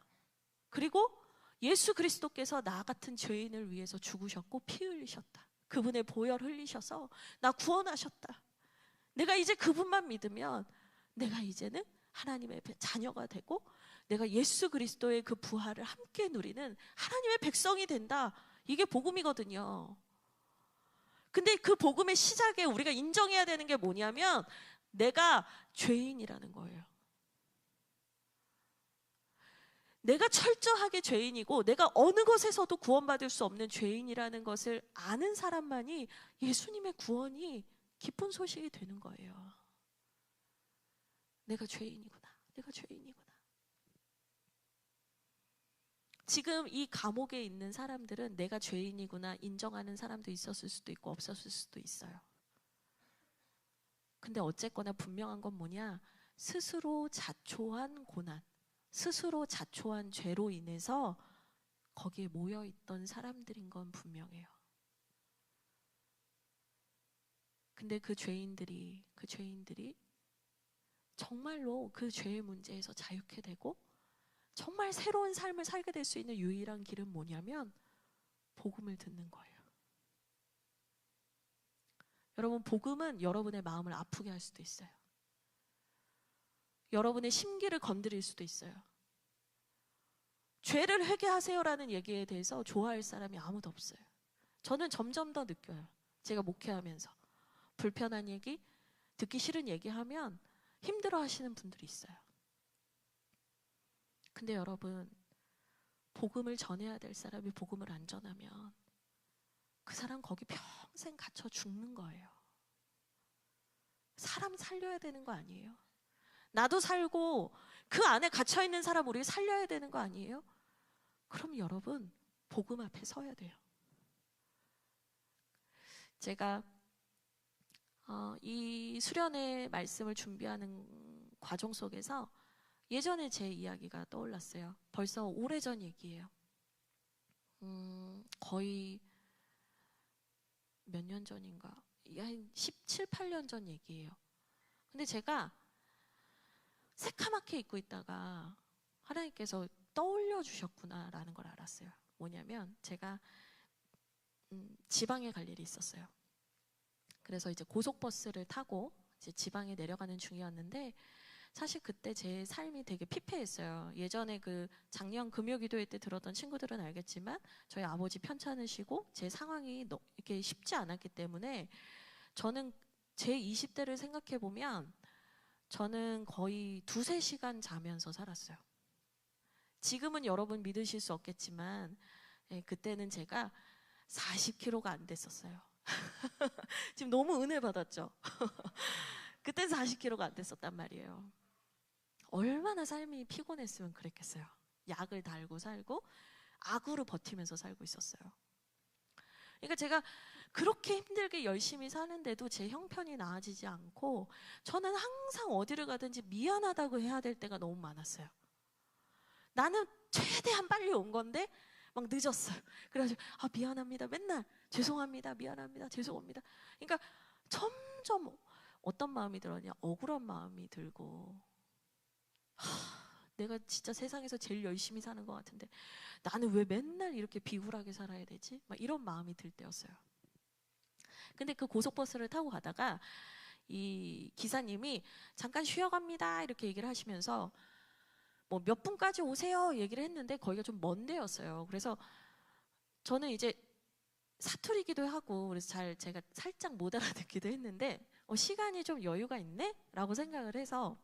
그리고 예수 그리스도께서 나 같은 죄인을 위해서 죽으셨고 피 흘리셨다. 그분의 보혈 흘리셔서 나 구원하셨다. 내가 이제 그분만 믿으면 내가 이제는 하나님의 자녀가 되고 내가 예수 그리스도의 그 부활을 함께 누리는 하나님의 백성이 된다. 이게 복음이거든요. 근데 그 복음의 시작에 우리가 인정해야 되는 게 뭐냐면 내가 죄인이라는 거예요. 내가 철저하게 죄인이고 내가 어느 것에서도 구원받을 수 없는 죄인이라는 것을 아는 사람만이 예수님의 구원이 기쁜 소식이 되는 거예요. 내가 죄인이구나. 내가 죄인이구나. 지금 이 감옥에 있는 사람들은 내가 죄인이구나 인정하는 사람도 있었을 수도 있고 없었을 수도 있어요. 근데 어쨌거나 분명한 건 뭐냐? 스스로 자초한 고난, 스스로 자초한 죄로 인해서 거기에 모여있던 사람들인 건 분명해요. 근데 그 죄인들이 정말로 그 죄의 문제에서 자유케 되고 정말 새로운 삶을 살게 될 수 있는 유일한 길은 뭐냐면 복음을 듣는 거예요. 여러분, 복음은 여러분의 마음을 아프게 할 수도 있어요. 여러분의 심기를 건드릴 수도 있어요. 죄를 회개하세요라는 얘기에 대해서 좋아할 사람이 아무도 없어요. 저는 점점 더 느껴요. 제가 목회하면서 불편한 얘기, 듣기 싫은 얘기하면 힘들어 하시는 분들이 있어요. 근데 여러분, 복음을 전해야 될 사람이 복음을 안 전하면 그 사람 거기 평생 갇혀 죽는 거예요. 사람 살려야 되는 거 아니에요? 나도 살고 그 안에 갇혀 있는 사람 우리 살려야 되는 거 아니에요? 그럼 여러분, 복음 앞에 서야 돼요. 제가 이 수련회 말씀을 준비하는 과정 속에서 예전에 제 이야기가 떠올랐어요. 벌써 오래전 얘기예요. 거의 몇 년 전인가? 한 17, 18년 전 얘기예요. 근데 제가 새카맣게 입고 있다가 하나님께서 떠올려 주셨구나라는 걸 알았어요. 뭐냐면 제가 지방에 갈 일이 있었어요. 그래서 이제 고속버스를 타고 이제 지방에 내려가는 중이었는데 사실 그때 제 삶이 되게 피폐했어요. 예전에 그 작년 금요기도회 때 들었던 친구들은 알겠지만 저희 아버지 편찮으시고 제 상황이 이렇게 쉽지 않았기 때문에 저는 제 20대를 생각해 보면 저는 거의 2~3시간 자면서 살았어요. 지금은 여러분 믿으실 수 없겠지만 그때는 제가 40kg가 안 됐었어요. 지금 너무 은혜 받았죠? 그때 40kg가 안 됐었단 말이에요. 얼마나 삶이 피곤했으면 그랬겠어요. 약을 달고 살고 악으로 버티면서 살고 있었어요. 그러니까 제가 그렇게 힘들게 열심히 사는데도 제 형편이 나아지지 않고 저는 항상 어디를 가든지 미안하다고 해야 될 때가 너무 많았어요. 나는 최대한 빨리 온 건데 막 늦었어요. 그래가지고 미안합니다. 맨날 죄송합니다. 미안합니다. 죄송합니다. 그러니까 점점 어떤 마음이 들었냐? 억울한 마음이 들고 내가 진짜 세상에서 제일 열심히 사는 것 같은데 나는 왜 맨날 이렇게 비굴하게 살아야 되지? 막 이런 마음이 들 때였어요. 근데 그 고속버스를 타고 가다가 이 기사님이 잠깐 쉬어갑니다 이렇게 얘기를 하시면서 뭐 몇 분까지 오세요 얘기를 했는데 거기가 좀 먼 데였어요. 그래서 저는 이제 사투리기도 하고 그래서 제가 살짝 못 알아듣기도 했는데 시간이 좀 여유가 있네? 라고 생각을 해서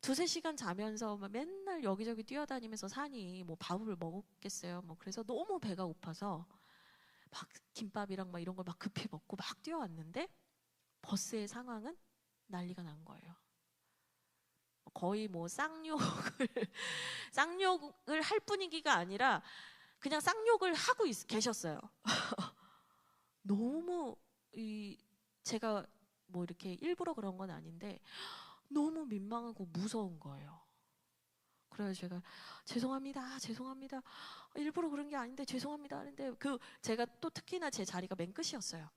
2~3시간 자면서 맨날 여기저기 뛰어다니면서 사니 뭐 밥을 먹었겠어요. 뭐 그래서 너무 배가 고파서 막 김밥이랑 막 이런 걸 막 급히 먹고 막 뛰어왔는데 버스의 상황은 난리가 난 거예요. 거의 뭐 쌍욕을 할 분위기가 아니라 그냥 쌍욕을 하고 계셨어요. 너무 제가 뭐 이렇게 일부러 그런 건 아닌데 너무 민망하고 무서운 거예요. 그래서 제가 죄송합니다. 죄송합니다. 일부러 그런 게 아닌데 죄송합니다 하는데 제가 또 특히나 제 자리가 맨 끝이었어요.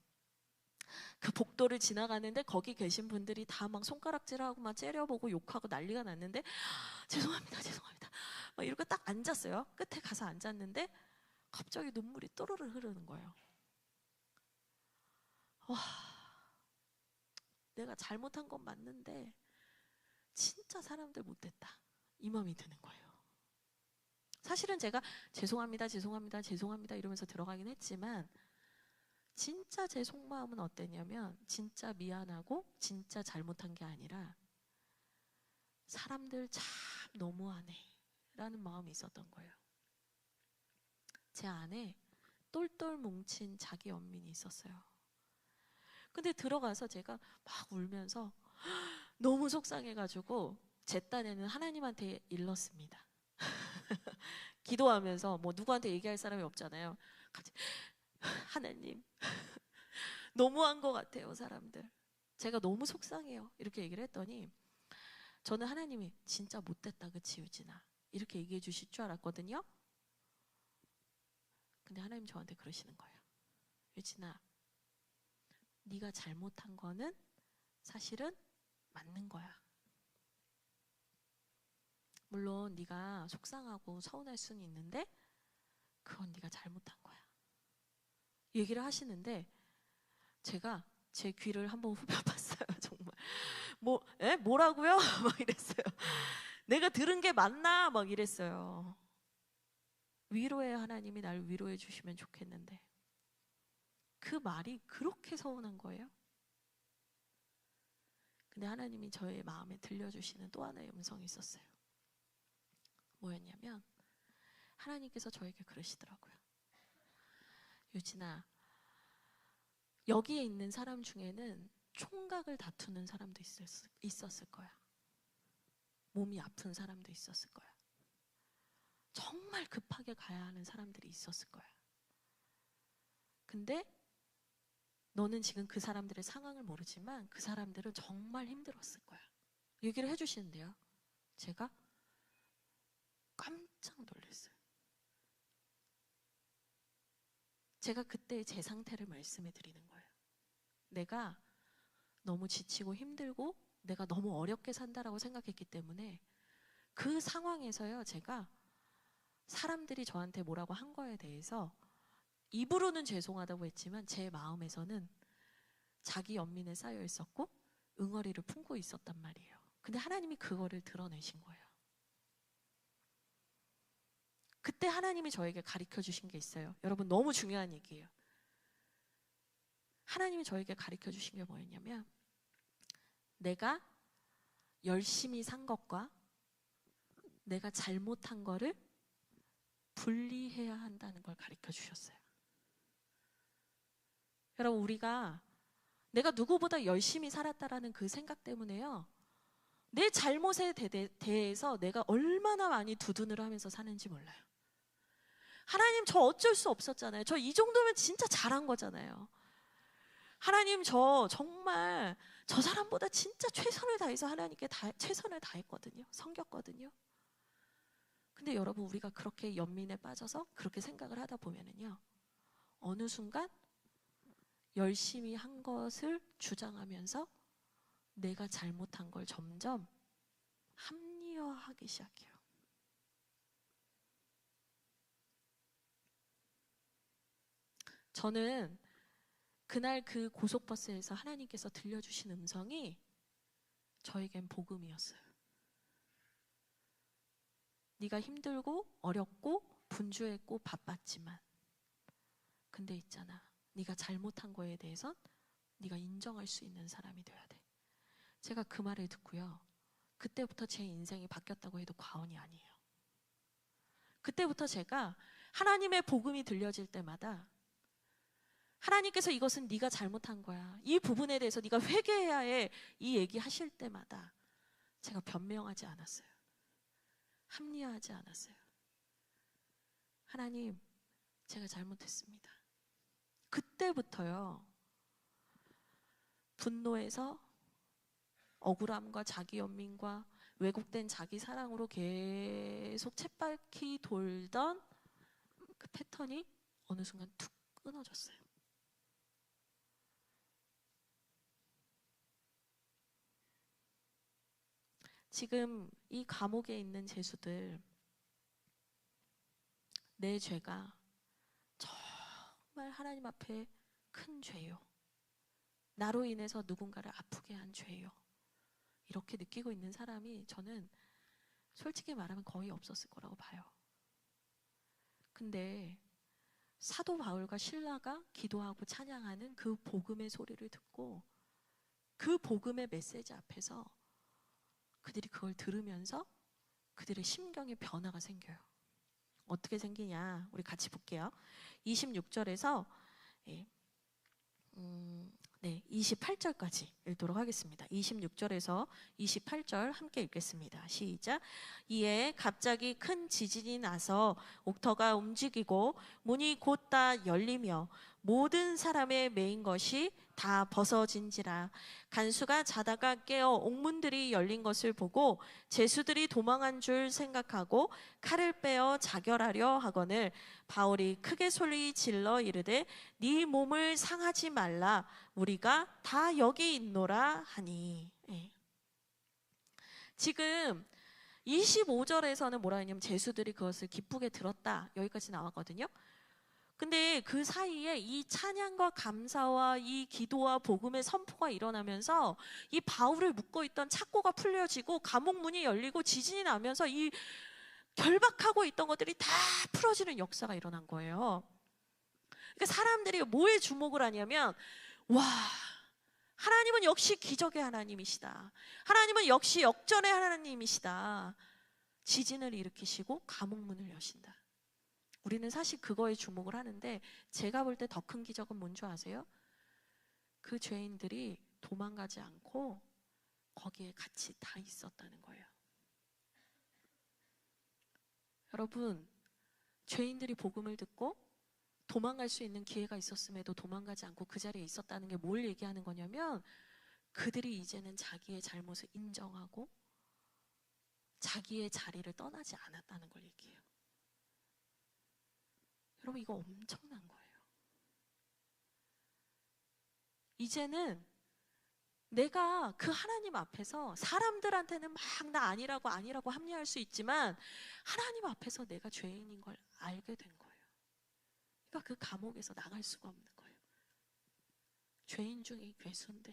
그 복도를 지나가는데 거기 계신 분들이 다 막 손가락질하고 막 째려보고 욕하고 난리가 났는데 죄송합니다. 죄송합니다. 막 이러고 딱 앉았어요. 끝에 가서 앉았는데 갑자기 눈물이 또르르 흐르는 거예요. 와, 내가 잘못한 건 맞는데 진짜 사람들 못됐다. 이 마음이 드는 거예요. 사실은 제가 죄송합니다. 죄송합니다. 죄송합니다. 이러면서 들어가긴 했지만 진짜 제 속마음은 어땠냐면 진짜 미안하고 진짜 잘못한 게 아니라 사람들 참 너무하네 라는 마음이 있었던 거예요. 제 안에 똘똘 뭉친 자기 연민이 있었어요. 근데 들어가서 제가 막 울면서 너무 속상해가지고 제 딴에는 하나님한테 일렀습니다. 기도하면서 뭐 누구한테 얘기할 사람이 없잖아요. 하나님 너무한 것 같아요 사람들. 제가 너무 속상해요 이렇게 얘기를 했더니 저는 하나님이 진짜 못됐다 그치 유진아 이렇게 얘기해 주실 줄 알았거든요. 근데 하나님 저한테 그러시는 거예요. 유진아 네가 잘못한 거는 사실은 맞는 거야. 물론 네가 속상하고 서운할 수는 있는데 그건 네가 잘못한 거야. 얘기를 하시는데 제가 제 귀를 한번 후벼봤어요. 정말 뭐라고요? 막 이랬어요. 내가 들은 게 맞나? 막 이랬어요. 위로의 하나님이 날 위로해 주시면 좋겠는데 그 말이 그렇게 서운한 거예요. 근데 하나님이 저의 마음에 들려주시는 또 하나의 음성이 있었어요. 뭐였냐면 하나님께서 저에게 그러시더라고요. 유진아, 여기에 있는 사람 중에는 총각을 다투는 사람도 있었을 거야. 몸이 아픈 사람도 있었을 거야. 정말 급하게 가야 하는 사람들이 있었을 거야. 근데 너는 지금 그 사람들의 상황을 모르지만 그 사람들은 정말 힘들었을 거야. 얘기를 해주시는데요. 제가 깜짝 놀랐어요. 제가 그때 제 상태를 말씀해 드리는 거예요. 내가 너무 지치고 힘들고 내가 너무 어렵게 산다라고 생각했기 때문에 그 상황에서요, 제가 사람들이 저한테 뭐라고 한 거에 대해서 입으로는 죄송하다고 했지만 제 마음에서는 자기 연민에 쌓여 있었고 응어리를 품고 있었단 말이에요. 근데 하나님이 그거를 드러내신 거예요. 그때 하나님이 저에게 가르쳐 주신 게 있어요. 여러분, 너무 중요한 얘기예요. 하나님이 저에게 가르쳐 주신 게 뭐였냐면 내가 열심히 산 것과 내가 잘못한 거를 분리해야 한다는 걸 가르쳐 주셨어요. 여러분, 우리가 내가 누구보다 열심히 살았다라는 그 생각 때문에요, 내 잘못에 대해서 내가 얼마나 많이 두둔을 하면서 사는지 몰라요. 하나님, 저 어쩔 수 없었잖아요. 저 이 정도면 진짜 잘한 거잖아요. 하나님, 저 정말 저 사람보다 진짜 최선을 다해서 하나님께 최선을 다했거든요. 섬겼거든요. 근데 여러분, 우리가 그렇게 연민에 빠져서 그렇게 생각을 하다 보면은요, 어느 순간 열심히 한 것을 주장하면서 내가 잘못한 걸 점점 합리화하기 시작해요. 저는 그날 그 고속버스에서 하나님께서 들려주신 음성이 저에겐 복음이었어요. 네가 힘들고 어렵고 분주했고 바빴지만 근데 있잖아, 네가 잘못한 거에 대해서 네가 인정할 수 있는 사람이 돼야 돼. 제가 그 말을 듣고요, 그때부터 제 인생이 바뀌었다고 해도 과언이 아니에요. 그때부터 제가 하나님의 복음이 들려질 때마다 하나님께서 이것은 네가 잘못한 거야, 이 부분에 대해서 네가 회개해야 해, 이 얘기 하실 때마다 제가 변명하지 않았어요. 합리화하지 않았어요. 하나님, 제가 잘못했습니다. 그때부터요, 분노에서 억울함과 자기 연민과 왜곡된 자기 사랑으로 계속 쳇바퀴 돌던 그 패턴이 어느 순간 툭 끊어졌어요. 지금 이 감옥에 있는 죄수들, 내 죄가 정말 하나님 앞에 큰 죄요, 나로 인해서 누군가를 아프게 한 죄요, 이렇게 느끼고 있는 사람이 저는 솔직히 말하면 거의 없었을 거라고 봐요. 근데 사도 바울과 실라가 기도하고 찬양하는 그 복음의 소리를 듣고 그 복음의 메시지 앞에서 그들이 그걸 들으면서 그들의 심경에 변화가 생겨요. 어떻게 생기냐, 우리 같이 볼게요. 26절에서 28절까지 읽도록 하겠습니다. 26절에서 28절 함께 읽겠습니다. 시작. 이에 갑자기 큰 지진이 나서 옥터가 움직이고 문이 곧 다 열리며 모든 사람의 매인 것이 다 벗어진지라. 간수가 자다가 깨어 옥문들이 열린 것을 보고 죄수들이 도망한 줄 생각하고 칼을 빼어 자결하려 하거늘 바울이 크게 소리 질러 이르되 네 몸을 상하지 말라, 우리가 다 여기 있노라 하니. 지금 25절에서는 뭐라 하냐면 죄수들이 그것을 기쁘게 들었다, 여기까지 나왔거든요. 근데 그 사이에 이 찬양과 감사와 이 기도와 복음의 선포가 일어나면서 이 바울을 묶고 있던 착고가 풀려지고 감옥 문이 열리고 지진이 나면서 이 결박하고 있던 것들이 다 풀어지는 역사가 일어난 거예요. 그러니까 사람들이 뭐에 주목을 하냐면, 와, 하나님은 역시 기적의 하나님이시다. 하나님은 역시 역전의 하나님이시다. 지진을 일으키시고 감옥 문을 여신다. 우리는 사실 그거에 주목을 하는데, 제가 볼 때 더 큰 기적은 뭔지 아세요? 그 죄인들이 도망가지 않고 거기에 같이 다 있었다는 거예요. 여러분, 죄인들이 복음을 듣고 도망갈 수 있는 기회가 있었음에도 도망가지 않고 그 자리에 있었다는 게 뭘 얘기하는 거냐면, 그들이 이제는 자기의 잘못을 인정하고 자기의 자리를 떠나지 않았다는 걸 얘기해요. 여러분, 이거 엄청난 거예요. 이제는 내가 그 하나님 앞에서, 사람들한테는 막 나 아니라고 합리화할 수 있지만 하나님 앞에서 내가 죄인인 걸 알게 된 거예요. 그러니까 그 감옥에서 나갈 수가 없는 거예요. 죄인 중에 괴수인데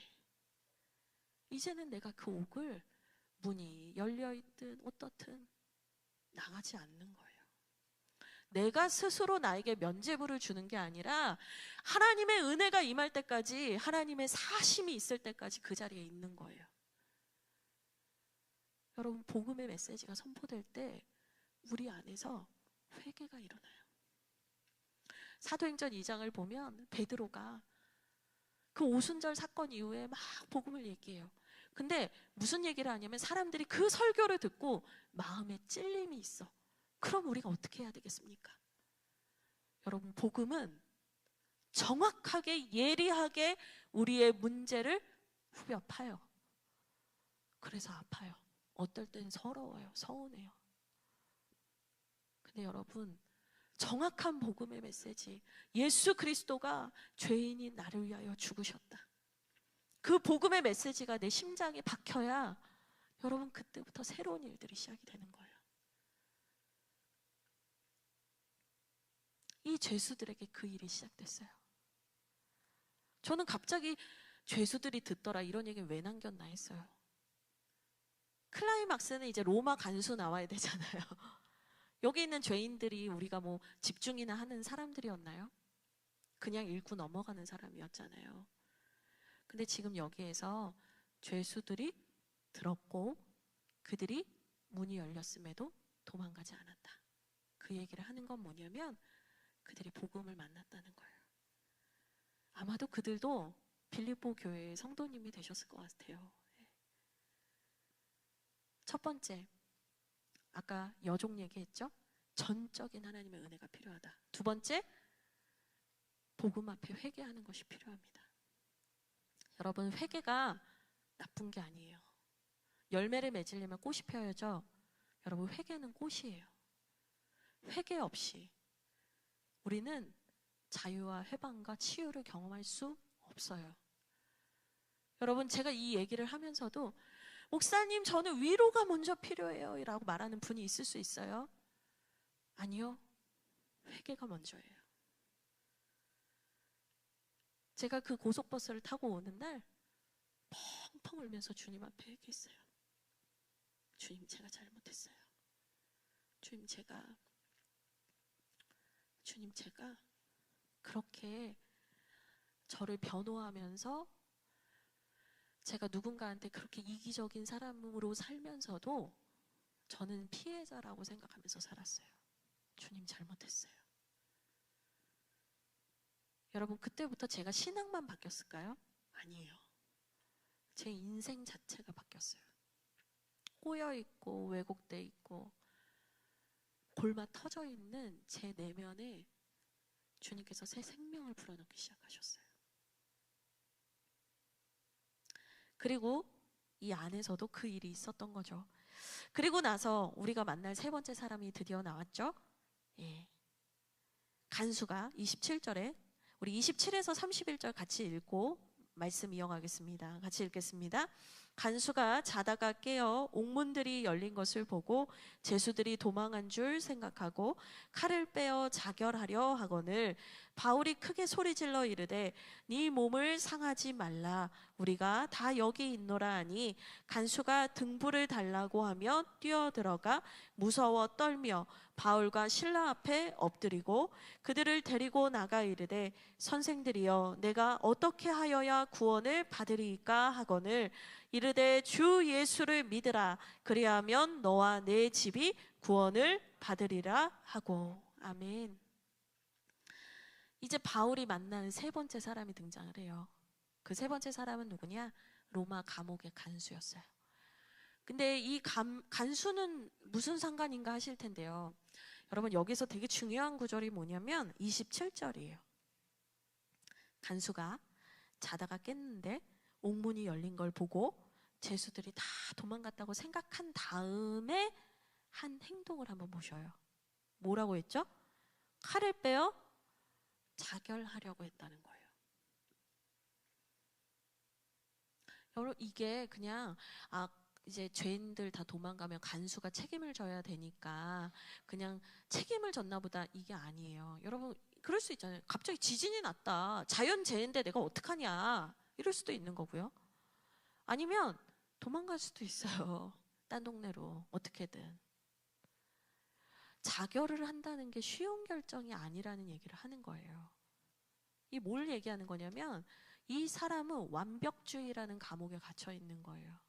이제는 내가 그 옥을, 문이 열려있든 어떻든 나가지 않는 거예요. 내가 스스로 나에게 면죄부를 주는 게 아니라 하나님의 은혜가 임할 때까지, 하나님의 사심이 있을 때까지 그 자리에 있는 거예요. 여러분, 복음의 메시지가 선포될 때 우리 안에서 회개가 일어나요. 사도행전 2장을 보면 베드로가 그 오순절 사건 이후에 막 복음을 얘기해요. 근데 무슨 얘기를 하냐면, 사람들이 그 설교를 듣고 마음에 찔림이 있어. 그럼 우리가 어떻게 해야 되겠습니까? 여러분, 복음은 정확하게 예리하게 우리의 문제를 후벼 파요. 그래서 아파요. 어떨 땐 서러워요. 서운해요. 근데 여러분, 정확한 복음의 메시지, 예수 그리스도가 죄인인 나를 위하여 죽으셨다, 그 복음의 메시지가 내 심장에 박혀야 여러분, 그때부터 새로운 일들이 시작이 되는 거예요. 이 죄수들에게 그 일이 시작됐어요. 저는 갑자기 죄수들이 듣더라 이런 얘기 왜 남겼나 했어요. 클라이막스는 이제 로마 간수 나와야 되잖아요. 여기 있는 죄인들이 우리가 뭐 집중이나 하는 사람들이었나요? 그냥 읽고 넘어가는 사람이었잖아요. 근데 지금 여기에서 죄수들이 들었고 그들이 문이 열렸음에도 도망가지 않았다. 그 얘기를 하는 건 뭐냐면, 그들이 복음을 만났다는 거예요. 아마도 그들도 빌립보 교회의 성도님이 되셨을 것 같아요. 첫 번째, 아까 여종 얘기했죠? 전적인 하나님의 은혜가 필요하다. 두 번째, 복음 앞에 회개하는 것이 필요합니다. 여러분, 회개가 나쁜 게 아니에요. 열매를 맺으려면 꽃이 펴야죠. 여러분, 회개는 꽃이에요. 회개 없이 우리는 자유와 해방과 치유를 경험할 수 없어요. 여러분, 제가 이 얘기를 하면서도, 목사님, 저는 위로가 먼저 필요해요 라고 말하는 분이 있을 수 있어요. 아니요, 회개가 먼저예요. 제가 그 고속버스를 타고 오는 날 펑펑 울면서 주님 앞에 회개했어요. 주님, 제가 잘못했어요. 주님, 제가 그렇게 저를 변호하면서 제가 누군가한테 그렇게 이기적인 사람으로 살면서도 저는 피해자라고 생각하면서 살았어요. 주님, 잘못했어요. 여러분, 그때부터 제가 신앙만 바뀌었을까요? 아니에요. 제 인생 자체가 바뀌었어요. 꼬여있고 왜곡돼 있고 골마 터져 있는 제 내면에 주님께서 새 생명을 불어넣기 시작하셨어요. 그리고 이 안에서도 그 일이 있었던 거죠. 그리고 나서 우리가 만날 세 번째 사람이 드디어 나왔죠. 예. 간수가 27절에, 우리 27에서 31절 같이 읽고 말씀 이어가겠습니다. 같이 읽겠습니다. 간수가 자다가 깨어 옥문들이 열린 것을 보고 제수들이 도망한 줄 생각하고 칼을 빼어 자결하려 하거늘 바울이 크게 소리질러 이르되 네 몸을 상하지 말라 우리가 다 여기 있노라 하니 간수가 등불을 달라고 하며 뛰어들어가 무서워 떨며 바울과 실라 앞에 엎드리고 그들을 데리고 나가 이르되 선생들이여 내가 어떻게 하여야 구원을 받으리이까 하거늘 이르되 주 예수를 믿으라 그리하면 너와 내 집이 구원을 받으리라 하고. 아멘. 이제 바울이 만나는 세 번째 사람이 등장을 해요. 그 세 번째 사람은 누구냐? 로마 감옥의 간수였어요. 근데 이 간수는 무슨 상관인가 하실 텐데요. 여러분 여기서 되게 중요한 구절이 뭐냐면 27절이에요. 간수가 자다가 깼는데 옥문이 열린 걸 보고 제수들이 다 도망갔다고 생각한 다음에 한 행동을 한번 보셔요. 뭐라고 했죠? 칼을 빼어 자결하려고 했다는 거예요. 여러분 이게 그냥 이제 죄인들 다 도망가면 간수가 책임을 져야 되니까 그냥 책임을 졌나 보다 이게 아니에요. 여러분 그럴 수 있잖아요. 갑자기 지진이 났다. 자연재해인데 내가 어떡하냐 이럴 수도 있는 거고요. 아니면 도망갈 수도 있어요. 딴 동네로 어떻게든. 자결을 한다는 게 쉬운 결정이 아니라는 얘기를 하는 거예요. 이 뭘 얘기하는 거냐면 이 사람은 완벽주의라는 감옥에 갇혀 있는 거예요.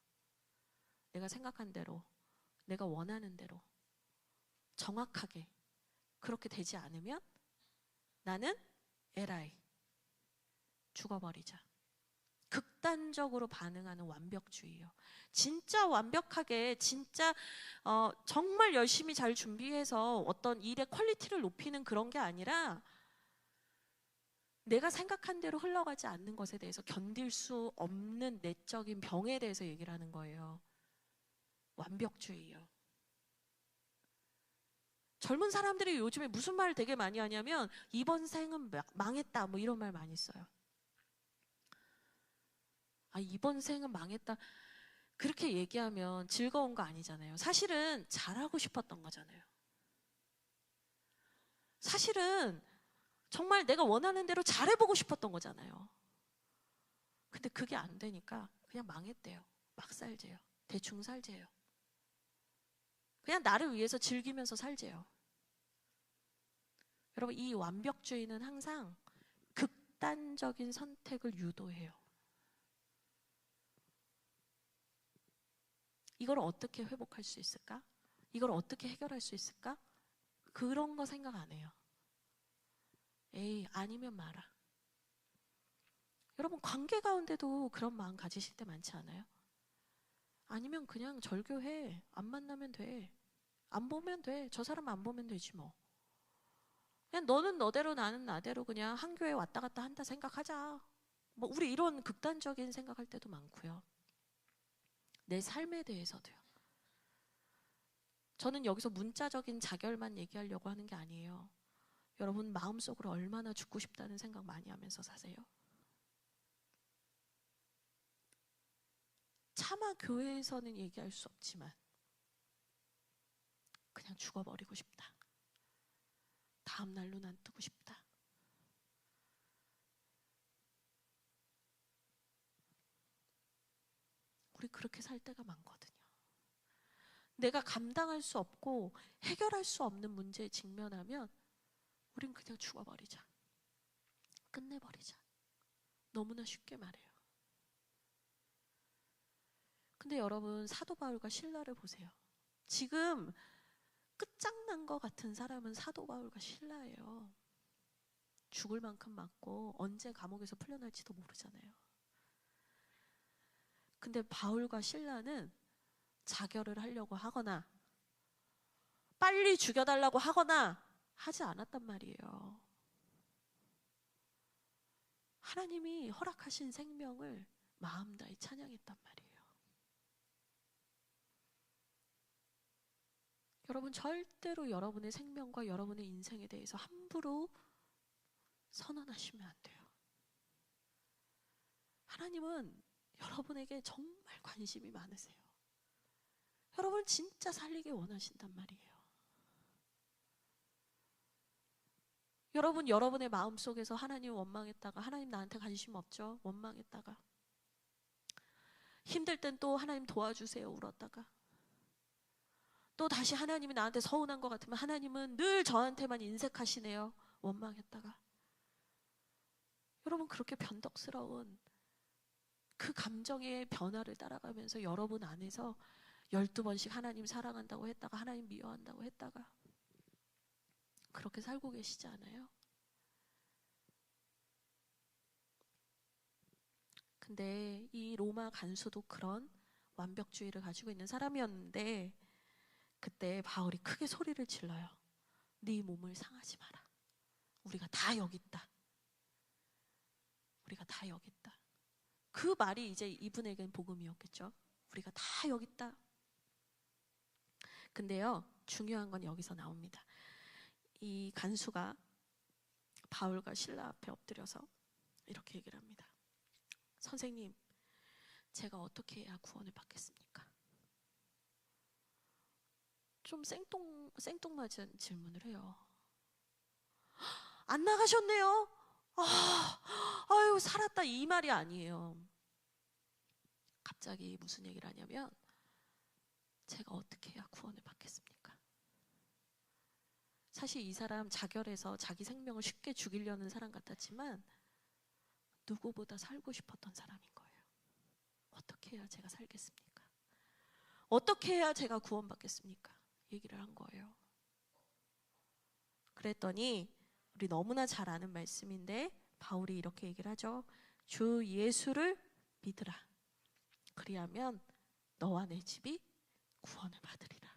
내가 생각한 대로, 내가 원하는 대로 정확하게 그렇게 되지 않으면 나는 에라이 죽어버리자. 극단적으로 반응하는 완벽주의요. 진짜 완벽하게 진짜 정말 열심히 잘 준비해서 어떤 일의 퀄리티를 높이는 그런 게 아니라 내가 생각한 대로 흘러가지 않는 것에 대해서 견딜 수 없는 내적인 병에 대해서 얘기를 하는 거예요. 완벽주의요. 젊은 사람들이 요즘에 무슨 말을 되게 많이 하냐면 이번 생은 망했다 뭐 이런 말 많이 써요. 이번 생은 망했다 그렇게 얘기하면 즐거운 거 아니잖아요. 사실은 잘하고 싶었던 거잖아요. 사실은 정말 내가 원하는 대로 잘해보고 싶었던 거잖아요. 근데 그게 안 되니까 그냥 망했대요. 막 살재요. 대충 살재요. 그냥 나를 위해서 즐기면서 살재요. 여러분 이 완벽주의는 항상 극단적인 선택을 유도해요. 이걸 어떻게 회복할 수 있을까? 이걸 어떻게 해결할 수 있을까? 그런 거 생각 안 해요. 에이 아니면 마라. 여러분 관계 가운데도 그런 마음 가지실 때 많지 않아요? 아니면 그냥 절교해. 안 만나면 돼. 안 보면 돼. 저 사람 안 보면 되지 뭐. 그냥 너는 너대로 나는 나대로 그냥 한 교회 왔다 갔다 한다 생각하자. 뭐 우리 이런 극단적인 생각할 때도 많고요. 내 삶에 대해서도요. 저는 여기서 문자적인 자결만 얘기하려고 하는 게 아니에요. 여러분 마음속으로 얼마나 죽고 싶다는 생각 많이 하면서 사세요? 차마 교회에서는 얘기할 수 없지만 그냥 죽어버리고 싶다. 다음 날로 난 뜨고 싶다. 우리 그렇게 살 때가 많거든요. 내가 감당할 수 없고 해결할 수 없는 문제에 직면하면 우린 그냥 죽어버리자. 끝내버리자. 너무나 쉽게 말해요. 근데 여러분 사도 바울과 실라를 보세요. 지금 끝장난 것 같은 사람은 사도 바울과 실라예요. 죽을 만큼 맞고 언제 감옥에서 풀려날지도 모르잖아요. 근데 바울과 실라는 자결을 하려고 하거나 빨리 죽여달라고 하거나 하지 않았단 말이에요. 하나님이 허락하신 생명을 마음 다해 찬양했단 말이에요. 여러분 절대로 여러분의 생명과 여러분의 인생에 대해서 함부로 선언하시면 안 돼요. 하나님은 여러분에게 정말 관심이 많으세요. 여러분 진짜 살리기 원하신단 말이에요. 여러분, 여러분의 마음속에서 하나님 원망했다가 하나님 나한테 관심 없죠? 원망했다가 힘들 땐 또 하나님 도와주세요 울었다가 또 다시 하나님이 나한테 서운한 것 같으면 하나님은 늘 저한테만 인색하시네요 원망했다가 여러분 그렇게 변덕스러운 그 감정의 변화를 따라가면서 여러분 안에서 12번씩 하나님 사랑한다고 했다가 하나님 미워한다고 했다가 그렇게 살고 계시지 않아요? 근데 이 로마 간수도 그런 완벽주의를 가지고 있는 사람이었는데 그때 바울이 크게 소리를 질러요. 네 몸을 상하지 마라. 우리가 다 여기 있다. 우리가 다 여기 있다. 그 말이 이제 이분에겐 복음이었겠죠. 우리가 다 여기 있다. 근데요, 중요한 건 여기서 나옵니다. 이 간수가 바울과 신라 앞에 엎드려서 이렇게 얘기를 합니다. 선생님, 제가 어떻게 해야 구원을 받겠습니까? 좀 생뚱맞은 질문을 해요. 안 나가셨네요. 아유 살았다 이 말이 아니에요. 갑자기 무슨 얘기를 하냐면 제가 어떻게 해야 구원을 받겠습니까? 사실 이 사람 자결해서 자기 생명을 쉽게 죽이려는 사람 같았지만 누구보다 살고 싶었던 사람인 거예요. 어떻게 해야 제가 살겠습니까? 어떻게 해야 제가 구원받겠습니까? 얘기를 한 거예요. 그랬더니 우리 너무나 잘 아는 말씀인데 바울이 이렇게 얘기를 하죠. 주 예수를 믿으라. 그리하면 너와 내 집이 구원을 받으리라.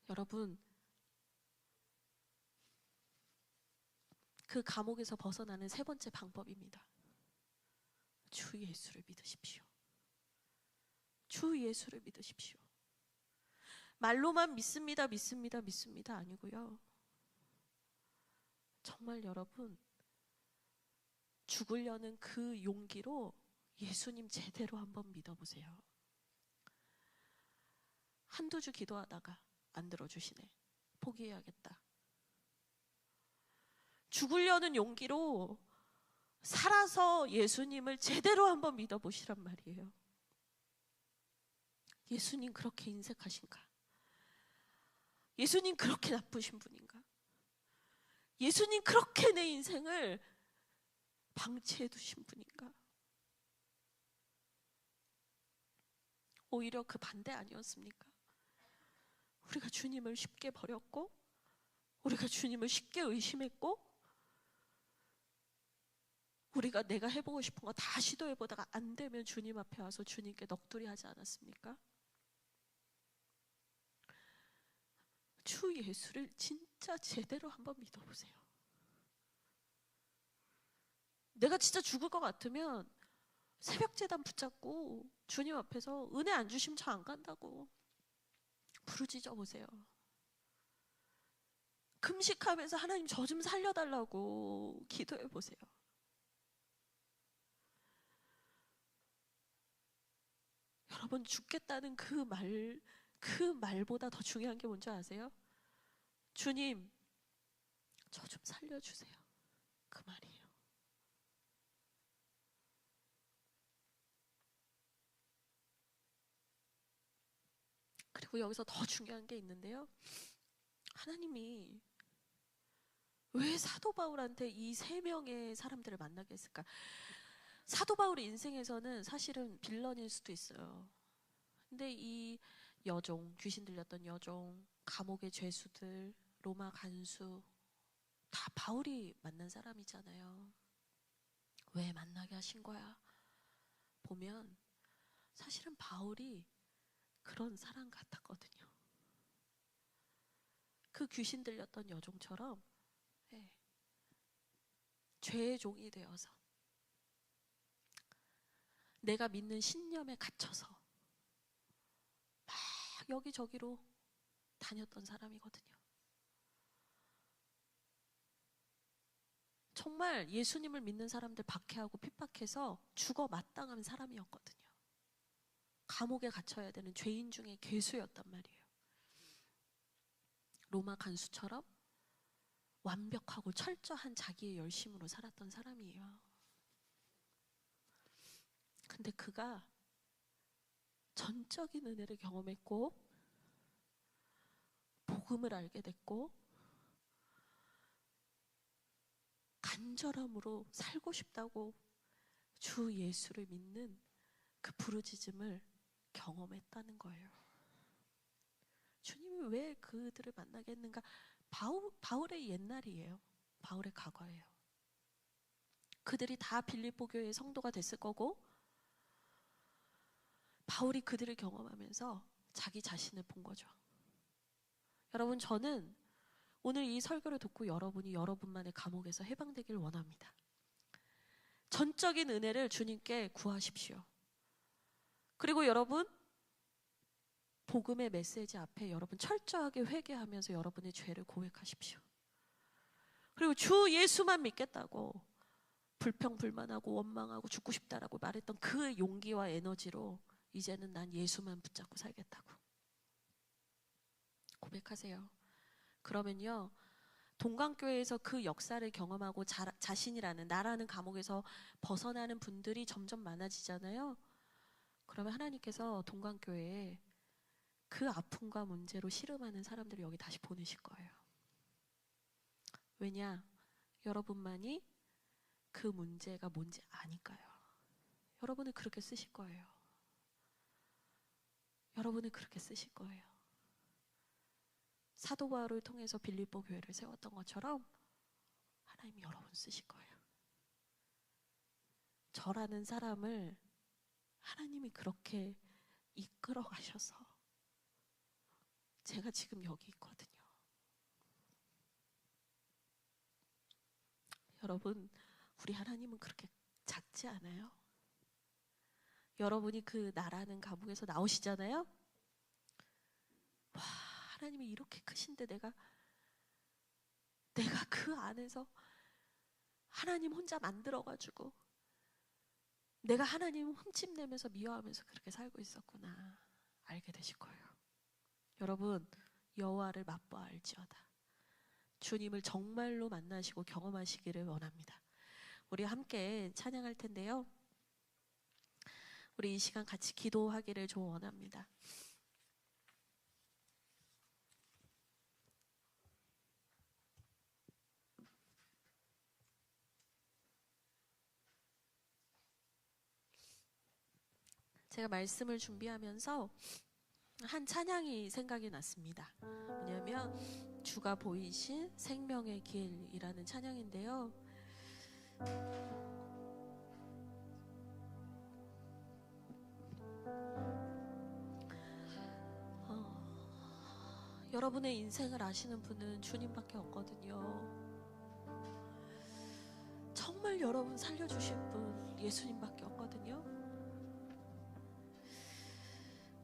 여러분, 그 감옥에서 벗어나는 세 번째 방법입니다. 주 예수를 믿으십시오. 주 예수를 믿으십시오. 말로만 믿습니다, 믿습니다, 믿습니다 아니고요. 정말 여러분 죽으려는 그 용기로 예수님 제대로 한번 믿어보세요. 한두 주 기도하다가 안 들어주시네. 포기해야겠다. 죽으려는 용기로 살아서 예수님을 제대로 한번 믿어보시란 말이에요. 예수님 그렇게 인색하신가? 예수님 그렇게 나쁘신 분인가? 예수님 그렇게 내 인생을 방치해 두신 분인가? 오히려 그 반대 아니었습니까? 우리가 주님을 쉽게 버렸고 우리가 주님을 쉽게 의심했고 우리가 내가 해보고 싶은 거 다 시도해보다가 안 되면 주님 앞에 와서 주님께 넋두리 하지 않았습니까? 주 예수를 진짜 제대로 한번 믿어보세요. 내가 진짜 죽을 것 같으면 새벽제단 붙잡고 주님 앞에서 은혜 안 주시면 저 안 간다고 부르짖어 보세요. 금식하면서 하나님 저 좀 살려달라고 기도해 보세요. 여러분 죽겠다는 그 말보다 더 중요한 게 뭔지 아세요? 주님 저 좀 살려주세요. 그 말이에요. 그리고 여기서 더 중요한 게 있는데요. 하나님이 왜 사도 바울한테 이 세 명의 사람들을 만나게 했을까? 사도 바울의 인생에서는 사실은 빌런일 수도 있어요. 근데 이 여종, 귀신 들렸던 여종, 감옥의 죄수들, 로마 간수 다 바울이 만난 사람이잖아요. 왜 만나게 하신 거야? 보면 사실은 바울이 그런 사람 같았거든요. 그 귀신 들렸던 여종처럼 죄의 종이 되어서 내가 믿는 신념에 갇혀서 막 여기저기로 다녔던 사람이거든요. 정말 예수님을 믿는 사람들 박해하고 핍박해서 죽어 마땅한 사람이었거든요. 감옥에 갇혀야 되는 죄인 중에 괴수였단 말이에요. 로마 간수처럼 완벽하고 철저한 자기의 열심으로 살았던 사람이에요. 근데 그가 전적인 은혜를 경험했고 복음을 알게 됐고 간절함으로 살고 싶다고 주 예수를 믿는 그 부르짖음을 경험했다는 거예요. 주님이 왜 그들을 만나게 했는가? 바울의 옛날이에요. 바울의 과거예요. 그들이 다 빌립보 교회의 성도가 됐을 거고 바울이 그들을 경험하면서 자기 자신을 본 거죠. 여러분, 저는 오늘 이 설교를 듣고 여러분이 여러분만의 감옥에서 해방되길 원합니다. 전적인 은혜를 주님께 구하십시오. 그리고 여러분, 복음의 메시지 앞에 여러분 철저하게 회개하면서 여러분의 죄를 고백하십시오. 그리고 주 예수만 믿겠다고 불평불만하고 원망하고 죽고 싶다라고 말했던 그 용기와 에너지로 이제는 난 예수만 붙잡고 살겠다고 고백하세요. 그러면요, 동강교회에서 그 역사를 경험하고 자신이라는 나라는 감옥에서 벗어나는 분들이 점점 많아지잖아요. 그러면 하나님께서 동강교회에 그 아픔과 문제로 씨름하는 사람들을 여기 다시 보내실 거예요. 왜냐? 여러분만이 그 문제가 뭔지 아니까요. 여러분을 그렇게 쓰실 거예요. 여러분을 그렇게 쓰실 거예요. 사도 바울을 통해서 빌립보 교회를 세웠던 것처럼 하나님이 여러분 쓰실 거예요. 저라는 사람을 하나님이 그렇게 이끌어 가셔서 제가 지금 여기 있거든요. 여러분, 우리 하나님은 그렇게 작지 않아요. 여러분이 그 나라는 감옥에서 나오시잖아요. 와, 하나님이 이렇게 크신데 내가 그 안에서 하나님 혼자 만들어가지고 내가 하나님 흠집내면서 미워하면서 그렇게 살고 있었구나 알게 되실 거예요. 여러분, 여호와를 맛보아 알지어다. 주님을 정말로 만나시고 경험하시기를 원합니다. 우리 함께 찬양할 텐데요, 우리 이 시간 같이 기도하기를 좀 원합니다. 제가 말씀을 준비하면서 한 찬양이 생각이 났습니다. 뭐냐면 주가 보이신 생명의 길이라는 찬양인데요, 여러분의 인생을 아시는 분은 주님밖에 없거든요. 정말 여러분 살려주실 분 예수님밖에 없거든요.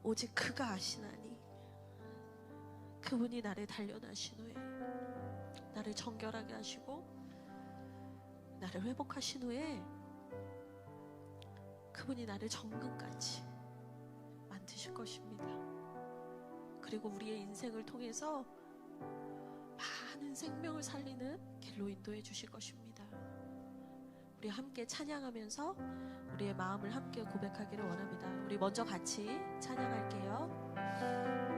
오직 그가 아시나니, 그분이 나를 단련하신 후에 나를 정결하게 하시고 나를 회복하신 후에 그분이 나를 정금같이 만드실 것입니다. 그리고 우리의 인생을 통해서 많은 생명을 살리는 길로 인도해 주실 것입니다. 우리 함께 찬양하면서 우리의 마음을 함께 고백하기를 원합니다. 우리 먼저 같이 찬양할게요.